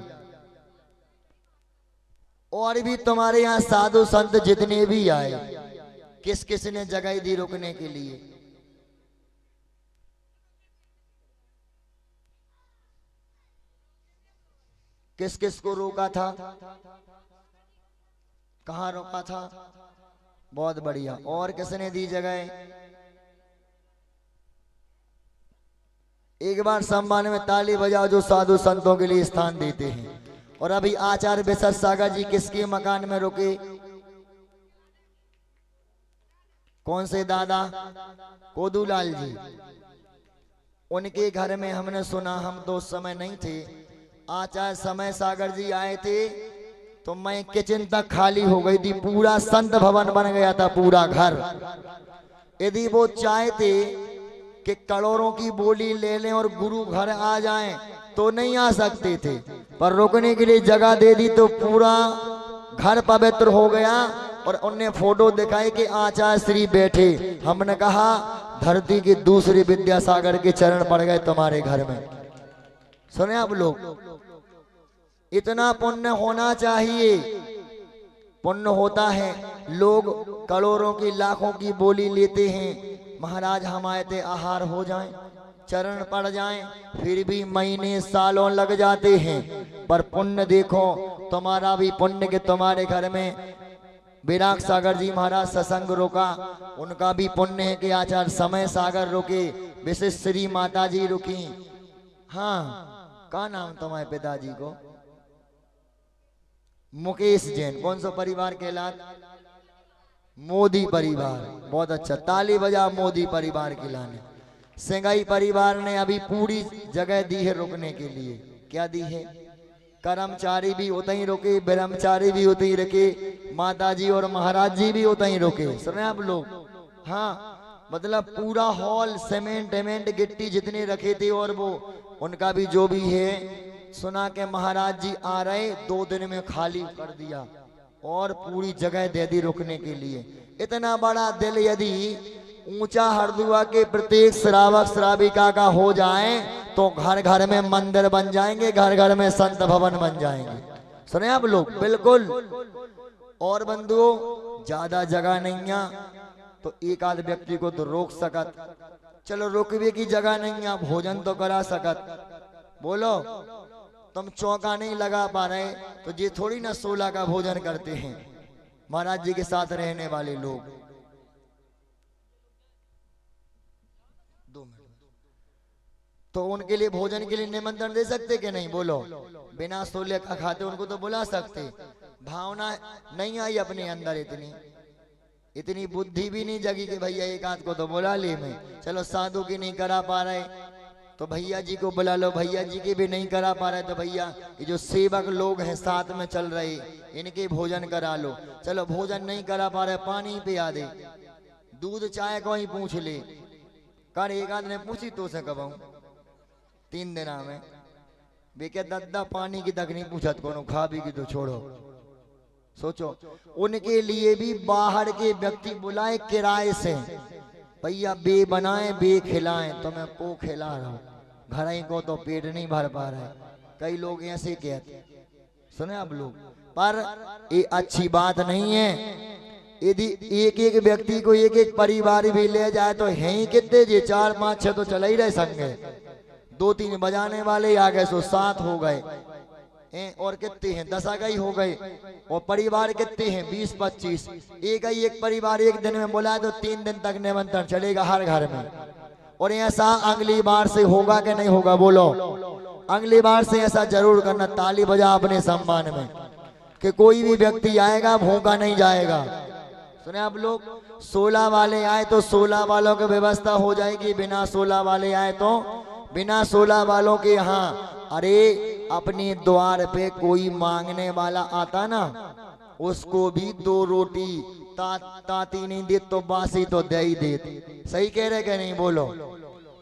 और भी तुम्हारे यहाँ साधु संत जितने भी आए, किस किस ने जगह दी रुकने के लिए? किस किस को रोका था? कहाँ रोका था? बहुत बढ़िया। और किसने दी जगह? एक बार सम्मान में ताली बजाओ जो साधु संतों के लिए स्थान देते हैं। और अभी आचार्य विशेष सागर जी किसके मकान में रुके? कौन से दादा? कोदूलाल जी, उनके घर में हमने सुना, हम तो उस समय नहीं थे, आचार्य समय सागर जी आए थे तो मैं किचन तक खाली हो गई थी, पूरा संत भवन बन गया था पूरा घर। यदि वो चाहते कि करोड़ों की बोली ले लें और गुरु घर आ जाएं तो नहीं आ सकते थे, पर रुकने के लिए जगह दे दी तो पूरा घर पवित्र हो गया। और उनने फोटो दिखाई कि आचार्य श्री बैठे, हमने कहा धरती के दूसरे विद्यासागर के चरण पड़ गए तुम्हारे घर में। सुने आप लोग, इतना पुण्य होना चाहिए, पुण्य होता है। लोग करोड़ों की लाखों की बोली लेते हैं, महाराज हम आए थे आहार हो जाएं, चरण पड़ जाएं, फिर भी महीने सालों लग जाते हैं। पर पुण्य देखो, तुम्हारा भी पुण्य कि तुम्हारे घर में विराग सागर जी महाराज सत्संग रुका, उनका भी पुण्य है कि आचार्य समय सागर रुके, विशेष श्री माता जी रुकी। हाँ, क्या नाम तुम्हारे पिताजी को? मुकेश जैन। कौन सा परिवार कहलात? मोदी परिवार। बहुत अच्छा, ताली बजा मोदी परिवार के लाने। सिंगाई परिवार ने अभी पूरी जगह दी है रुकने के लिए। क्या दी है? कर्मचारी भी उतना ही रुके, ब्रह्मचारी भी उतना ही रुके, माता जी और महाराज जी भी उतना ही रुके। सुने आप लोग? हाँ, मतलब पूरा हॉल सीमेंट वेमेंट गिट्टी जितने रखे थे, और वो उनका भी जो भी है, सुना के महाराज जी आ रहे 2 दिन में खाली कर दिया। और पूरी जगह दे दी रुकने के लिए। इतना बड़ा दिल यदि ऊंचा हरदुआ के प्रत्येक श्रावक श्राविका का हो जाए तो घर घर में मंदिर बन जाएंगे, घर घर में संत भवन बन जाएंगे। सुने आप लोग, बिल्कुल। और बंधुओं ज्यादा जगह नहीं है तो एक आध व्यक्ति को तो रोक सकत, चलो रुकवे की जगह नहीं है, भोजन तो करा सकत। बोलो तुम चौका नहीं लगा पा रहे तो ये थोड़ी ना 16 का भोजन करते हैं महाराज जी के साथ रहने वाले लोग। 2 मिनट तो उनके लिए भोजन के लिए निमंत्रण दे सकते कि नहीं? बोलो बिना 16 का खाते उनको तो बुला सकते। भावना नहीं आई अपने अंदर, इतनी बुद्धि भी नहीं जगी कि भैया एक आध को तो बुला ले मैं। चलो साधु की नहीं करा पा रहे तो भैया जी को बुला लो, भैया जी की भी नहीं करा पा रहे तो भैया ये जो सेवक लोग हैं साथ में चल रहे इनके भोजन करा लो। चलो भोजन नहीं करा पा रहे पानी पिया दे, दूध चाय को ही पूछ ले कर। एक आध ने पूछी तो से कब 3 दिन में वे क्या दद्दा पानी की तक नहीं पूछत कोनो, खा भी की तो छोड़ो। सोचो उनके लिए भी बाहर के व्यक्ति बुलाए किराए से, भैया बे बनाए बे खिलाएं तो मैं को खिला रहा हूँ, घर ही को तो पेट नहीं भर पा रहा है। कई लोग ऐसे कहते, सुने आप लोग, पर ये अच्छी बात नहीं है। यदि एक एक व्यक्ति को एक एक परिवार भी ले जाए तो है ही कितने जी, 4 5 6 तो चला ही रहे संगे, 2 3 बजाने वाले आ गए सो 7 हो गए और कितने हैं 10 आ गई हो गए। और परिवार कितने हैं 20 25। एक परिवार एक दिन में बुलाए तो 3 दिन तक निमंत्रण चलेगा हर घर में। और ऐसा अगली बार से होगा कि नहीं होगा? बोलो अगली बार से ऐसा जरूर करना। ताली बजा अपने सम्मान में कि कोई भी व्यक्ति आएगा भूखा नहीं जाएगा। सुने आप लोग, 16 वाले आए तो 16 वालों की व्यवस्था हो जाएगी, बिना 16 वाले आए तो बिना 16 वालों के यहाँ। अरे अपने द्वार पे कोई मांगने वाला आता ना, उसको भी 2 रोटी ताती नहीं दे तो बासी तो दे ही दे। सही कह रहे कि नहीं? बोलो।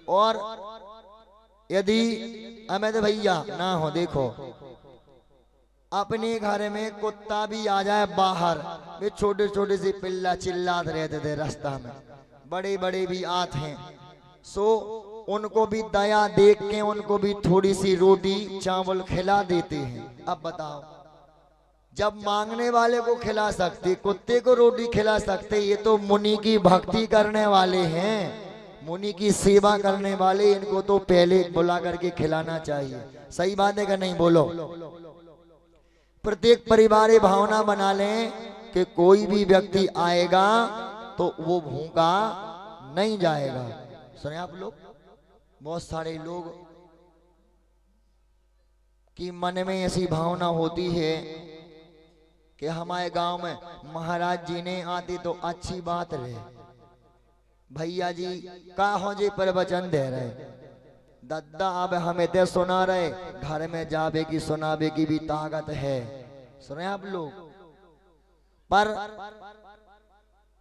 और यदि हमें तो भैया ना हो, देखो अपने घर में कुत्ता भी आ जाए बाहर, वे छोटे छोटे से पिल्ला चिल्लाते रहते थे रास्ता में, बड़े बड़े भी आते हैं, सो उनको भी दया देख के उनको भी थोड़ी सी रोटी चावल खिला देते हैं। अब बताओ, जब मांगने वाले को खिला सकते, कुत्ते को रोटी खिला सकते, ये तो मुनि की भक्ति करने वाले हैं, मुनि की सेवा करने वाले, इनको तो पहले बुला करके खिलाना चाहिए। सही बात है कि नहीं? बोलो। प्रत्येक परिवार ये भावना बना लें कि कोई भी व्यक्ति आएगा तो वो भूखा नहीं जाएगा। सुने आप लोग, बहुत सारे लोग की मन में ऐसी भावना होती है कि हमारे गांव में महाराज जी ने आते तो अच्छी बात रहे, भैया जी का हो जी प्रवचन दे रहे, दद्दा अब हमें ते सुना रहे, घर में जावे की सुनावे की भी ताकत है। सुने आप लोग, पर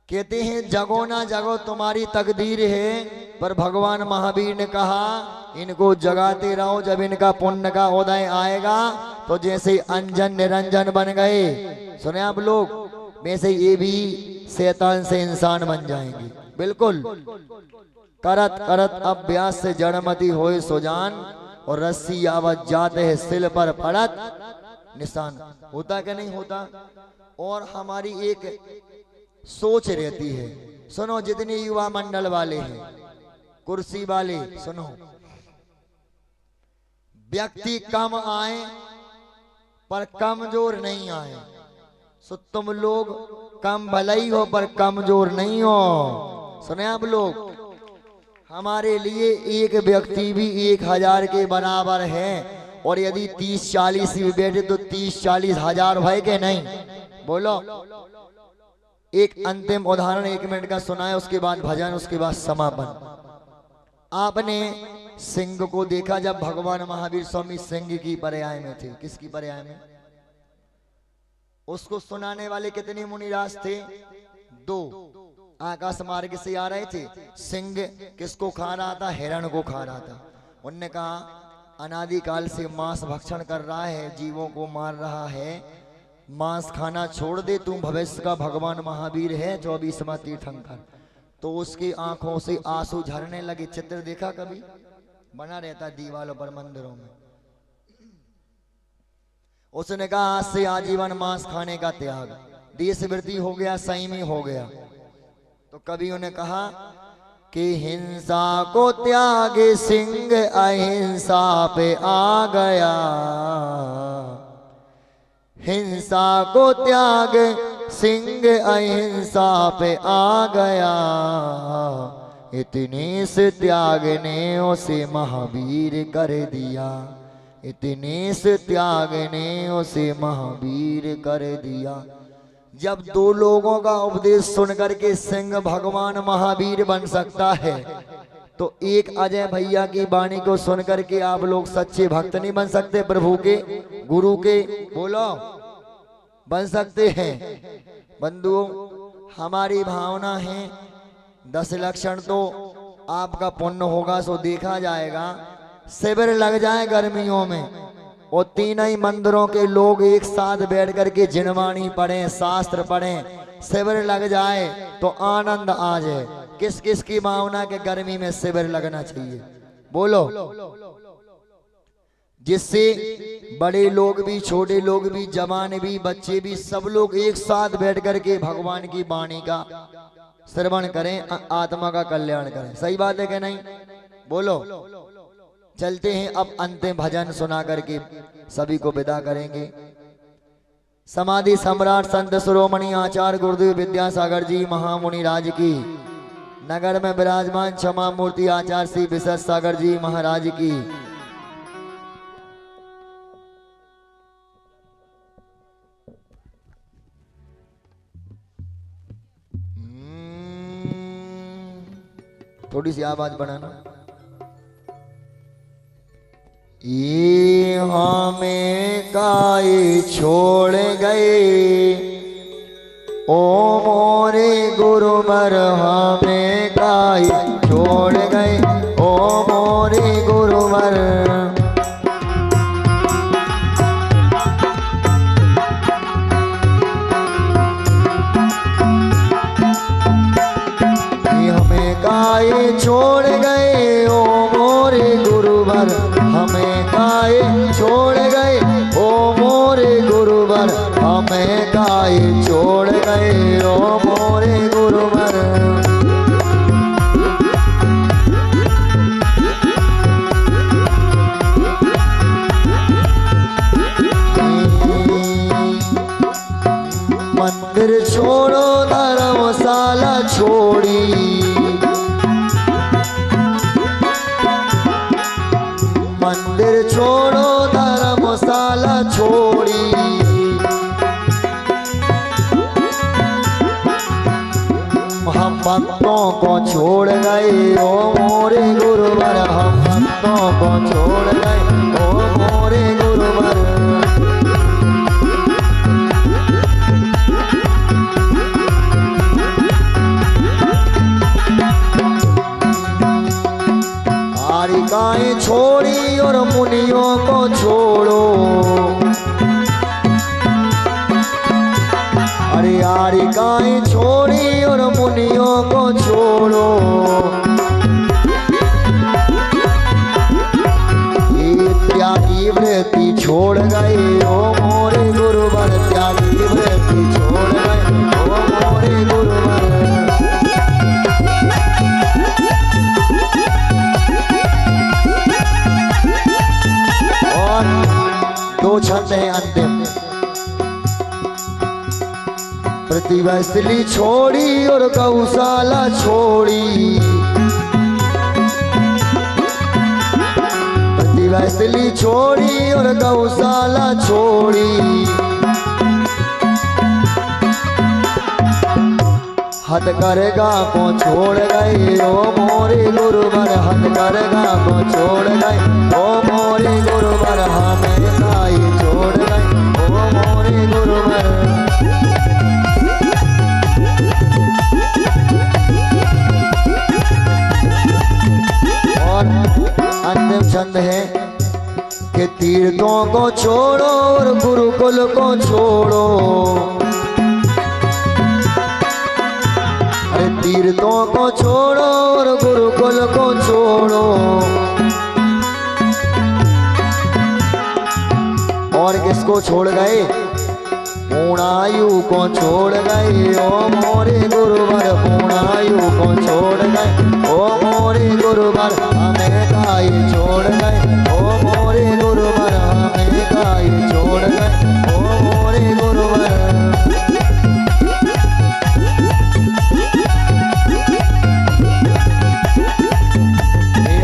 कहते हैं जगो ना जगो तुम्हारी तकदीर है, पर भगवान महावीर ने कहा इनको जगाते रहो, जब इनका पुण्य का उदय आएगा तो जैसे अंजन निरंजन बन गए, सुने आप लोग, वैसे ये भी शैतान से इंसान बन जाएंगे। बिल्कुल। करत करत अभ्यास से जड़मती होए सुजान, और रस्सी आवत जाते है सिल पर पड़त निशान। होता कि नहीं होता? और हमारी एक सोच रहती है, सुनो जितने युवा मंडल वाले हैं, कुर्सी वाले, सुनो, व्यक्ति कम आए पर कमजोर नहीं आए। सो तुम लोग कम भले ही हो पर कमजोर नहीं हो। सुने आप लोग, हमारे लिए एक व्यक्ति भी 1000 के बराबर है, और यदि 30-40 भी बैठे तो 30-40 हजार भाई के नहीं? बोलो। एक अंतिम उदाहरण 1 मिनट का सुनाए, उसके बाद भजन, उसके बाद समापन। आपने सिंह को देखा जब भगवान महावीर स्वामी सिंह की पर्याय में थे। किसकी पर्याय में? उसको सुनाने वाले कितने मुनिराज थे? 2। आकाश मार्ग से आ रहे थे। सिंह किसको खा रहा था? हिरण को खा रहा था। उनने कहा अनादिकाल से मांस भक्षण कर रहा है, जीवों को मार रहा है, मांस खाना छोड़ दे, तू भविष्य का भगवान महावीर है 24वां तीर्थंकर। तो उसकी आंखों से आंसू झरने लगे। चित्र देखा कभी? बना रहता दीवारों पर मंदिरों में। उसने कहा आज से आजीवन मांस खाने का त्याग, देशवृत्ति हो गया, संयमी हो गया। तो कवियों ने कहा कि हिंसा को त्याग सिंह अहिंसा पे आ गया, हिंसा को त्याग सिंह अहिंसा पे आ गया, इतने से त्याग ने उसे महावीर कर दिया, इतने से त्याग ने उसे महावीर कर दिया। जब दो लोगों का उपदेश सुनकर के सिंह भगवान महावीर बन सकता है, तो एक अजय भैया की वाणी को सुनकर के आप लोग सच्चे भक्त नहीं बन सकते? प्रभु के, गुरु के, बोलो, बन सकते हैं? बंधुओं, हमारी भावना है 10 लक्षण तो आपका पुण्य होगा सो देखा जाएगा। शिविर लग जाए गर्मियों में और तीनों ही मंदिरों के लोग एक साथ बैठ करके जिनवाणी पढ़ें, शास्त्र पढ़ें, शिविर लग जाए तो आनंद आ जाए। किस किस की भावना के गर्मी में शिविर लगना चाहिए? बोलो। जिससे बड़े लोग भी, छोटे लोग भी, जवान भी, बच्चे भी, सब लोग एक साथ बैठ करके भगवान की वाणी का श्रवण करें, आत्मा का कल्याण करें। सही बात है कि नहीं? बोलो। चलते हैं अब अंतिम भजन सुना करके सभी को विदा करेंगे। समाधि सम्राट संत शिरोमणि आचार्य गुरुदेव विद्यासागर जी महामुनि राज की, नगर में विराजमान क्षमा मूर्ति आचार्य श्री विशेष सागर जी महाराज की, थोड़ी सी आवाज बढ़ाना। ये हमें काहे छोड़ गए, ओ मोरे गुरुवर हमें काहे छोड़ गए, ओ मोरे गुरुवर। ये हमें काहे छोड़ गए, ओ मोरे गुरुवर हमें काहे छोड़ गए, ओ मोरे गुरुवर हमें काहे छोड़ गए, ओ मोरे गुरुवर। मंदिर छोड़ो धर्मशाला छोड़ी, मंदिर छोड़ो धर्मशाला छोड़ी, हम भक्तों को छोड़ गए, ओ मोरे गुरुवर हम भक्तों को छोड़ गए, ओ मोरे गुरुवर। आरिकाएं छोड़ी और मुनियों को छोड़ो, अरे आरिकाएं छोड़ी और मुनियों को छोड़ो, ये त्यागी वृत्ति छोड़ गए, ओ मोरे गुरुवर त्यागी वृत्ति छोड़ गए, ओ मोरे गुरुवर। दो छंद है अंतिम। प्रतिभा छोड़ी और गौशाला छोड़ी, प्रतिभा छोड़ी और गौशाला छोड़ी, हथकरघा को छोड़ गए, ओ मोरे गुरुवर हथकरघा को छोड़ गए, ओ मोरे गुरुवर हमें काहे छोड़ गए, ओ मोरे गुरुवर। और अंतिम छंद है कि तीर्थों को छोड़ो और गुरुकुल को छोड़ो, अरे तीर्थों को छोड़ो और गुरुकुल को छोड़ो, और किसको छोड़ गए? पूर्णायु को छोड़ गए ओ मोरे गुरुवर, पूर्णायु को छोड़ गए ओ मोरे गुरुवर, हमें काई छोड़ गए ओ मोरे गुरुवर, हमें काई छोड़ गए ओ मोरे गुरुवर।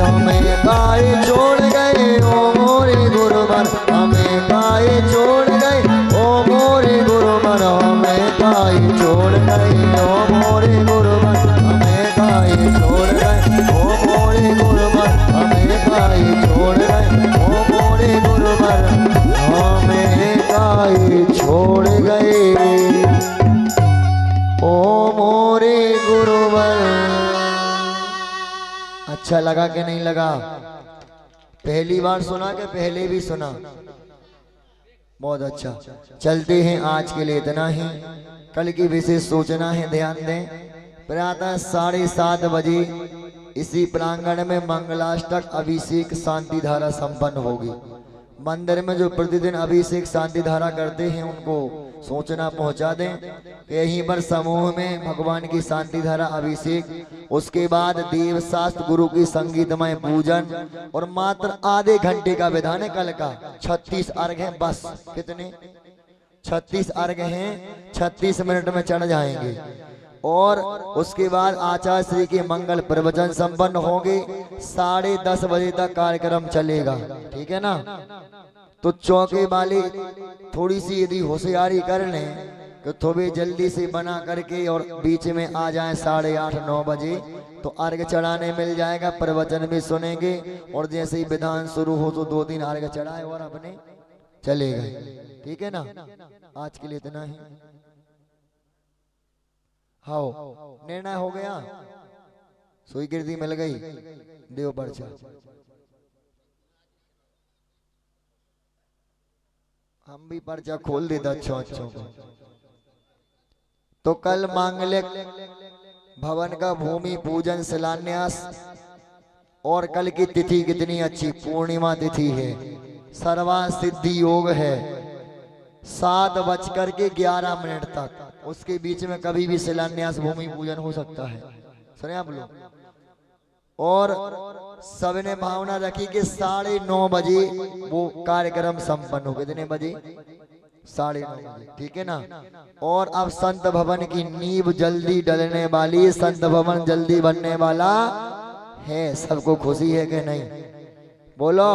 हमें काई छोड़ गए ओ मोरे गुरुवर, हमें काई छोड़ गए ओ मोरे गुरुवर, हमें काई छोड़ गए ओ मोरे गुरुवर, हमें काई छोड़ गए ओ मोरे गुरुवर, हमें काई छोड़ गए ओ मोरे गुरुवर, हमें काई छोड़ गए ओ मोरे गुरुवर। अच्छा लगा कि नहीं लगा? पहली बार सुना कि पहले भी सुना? बहुत अच्छा। चलते हैं, आज के लिए इतना ही। कल की विशेष सूचना है, ध्यान दें। प्रातः 7:30 बजे इसी प्रांगण में मंगलाष्टक अभिषेक शांति धारा संपन्न होगी। मंदिर में जो प्रतिदिन अभिषेक शांति धारा करते हैं उनको सूचना पहुंचा दें कि यहीं पर समूह में भगवान की शांति धारा अभिषेक, उसके बाद देव शास्त्र गुरु की संगीतमय पूजन, और मात्र आधे घंटे का विधान है कल का। 36 अर्घ हैं बस। कितने? 36 अर्घ हैं, 36 मिनट में चढ़ जाएंगे। और उसके बाद आचार्य श्री के मंगल प्रवचन संपन्न होंगे। 10:30 बजे तक कार्यक्रम चलेगा, ठीक है ना? तो चौके वाले थोड़ी सी यदि होशियारी कर लें तो थोड़ी जल्दी से बना करके और बीच में आ जाए 8:30-9 बजे, तो अर्घ चढ़ाने मिल जाएगा, प्रवचन भी सुनेंगे, और जैसे ही विधान शुरू हो तो 2-3 अर्घ चढ़ाए और अपने चले गए, ठीक है ना? आज के लिए इतना ही। हाँ, निर्णय हो गया, स्वीकृति मिल गई, देव पर्चा। हम भी पर्चा खोल देते अच्छों को। तो कल मांगलिक भवन का भूमि पूजन शिलान्यास, और कल की तिथि कितनी अच्छी, पूर्णिमा तिथि है, सर्वा सिद्धि योग है। 7:11 तक, उसके बीच में कभी भी शिलान्यास भूमि पूजन हो सकता है। सुने आप लोग? और सबने भावना रखी कि 9:30 बजे वो कार्यक्रम संपन्न हो। कितने बजे? 9:30 बजे, ठीक है ना? और अब संत भवन की नींव जल्दी डलने वाली, संत भवन जल्दी बनने वाला है। सबको खुशी है कि नहीं? बोलो।